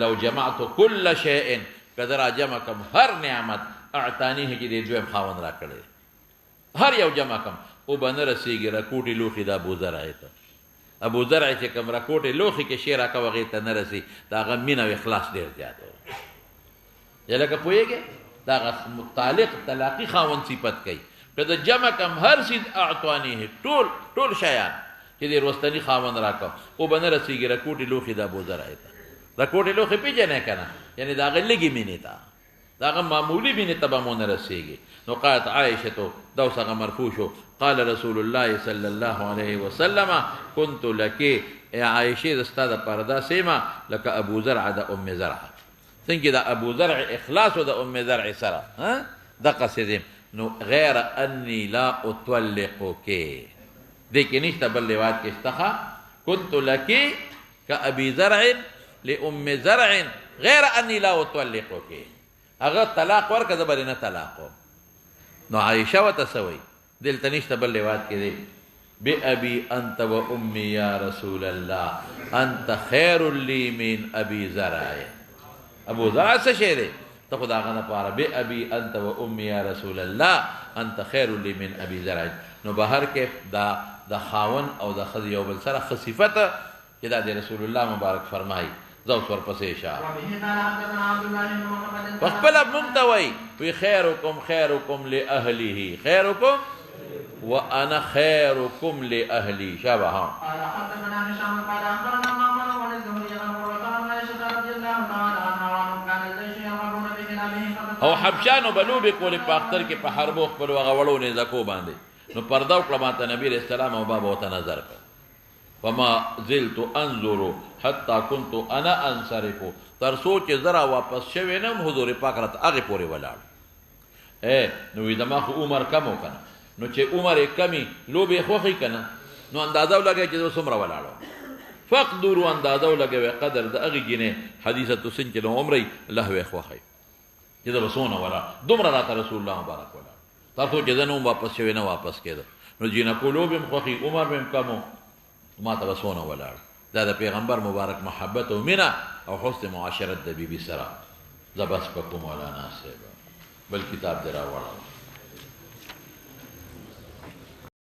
لو جمعت كل شيء قدر جمعكم هر نعمت اعطانيه کې دې دویم خاون را کړی هر یو جمع کم او به نه رسېږي رکوټې لوښي د ابوزرع ته ابوزرع چې کوم رکوټې لوښي کې شی راکوه هغې ته نه رسي د هغه مینه او اخلاص ډېر زیات و یا لکه پوهېږې د هغه متعلق طلاقي خاوند صفت کوي که د جمع کم هر څیز اعطانیه ټول شیان چې د وروستني خاوند راکوه او به نه رسېږي رکوټې لوښي د ابوزرع ته رکوټې لوښي پېژنې که نه یعنې د هغه لږې مینې ته د هغه معمولي مینې ته به مو نه رسېږي نو قالت عائشة دا اوس هغه مرفوع شو قال رسول الله صلى الله عليه وسلم كنت لك ای عائشې زه ستا دپاره داسې یم لکه ابو زرع د ام زرع څنګه د ابو زرع اخلاص و د ام زرع سره دقسې دی نو غیر انی لا اطلقک دې کې نشته بل روایت کې شته كنت لك كأبي زرع لأم زرع غیر انی لا اطلقک هغه طلاق ورکړه زه به دې نه طلاق نو عائشة ورته څه وایي دلته نشته بل روایت کې دی بأبي أنت وأمي يا رسول الله أنت خير لي من أبي زرع ابو زرع څه شی دی ته خو د هغه لپاره بأبي أنت وأمي يا رسول الله أنت خير لي من أبي زرع نو به هر کیف د خاون او د ښځې یو بل سره ښه صفته چې دا د رسول الله مبارک فرمایي زه اوس ورپسې شه په خپله مونږ ته وایي وی خیرکم لأهله خیرکم وانا خيركم لاهلي شابه ها قال حدثنا هشام قال اخبرنا معمر عن الزهري عن عروه عن عائشه رضي الله تعالى عنها وعنهم كان الجيش يرغبون في خلافه او حبشانو بلوبې کولې په اختر کې په حربو خپل هغه وړو نیزکو باندې نو پرده وکړه ماته نبي علیه السلام او بابا ورته نظر کړ وما زلت انظر حتى كنت انا انصرف تر څو چې زه را واپس شوی نه یم حضور پاک راته هغې پورې ولاړ نو وي دما خو عمر کم و که نه نو چې عمر یې کمي لوبې خوښي که نه نو اندازه ولګوئ چې زه څومره ولاړم فقدرو اندازه ولګوئ قدر د هغې ګینې حدیثة سن چې له عمرې لهوې خوښئ چې زه به څونه ولاړ دومره راته رسول الله مبارک ولاړ تر څو چې زه نه واپس شوی نه واپس کېده نو جینکو لوبې هم خوښي عمر به هم کم و ما ته به څونه ولاړ دا د پیغمبر مبارک محبت او مینه او حسن معاشرت د بیبي سره زه بس په کوم مولانا صاحب بل کتاب دې راوړم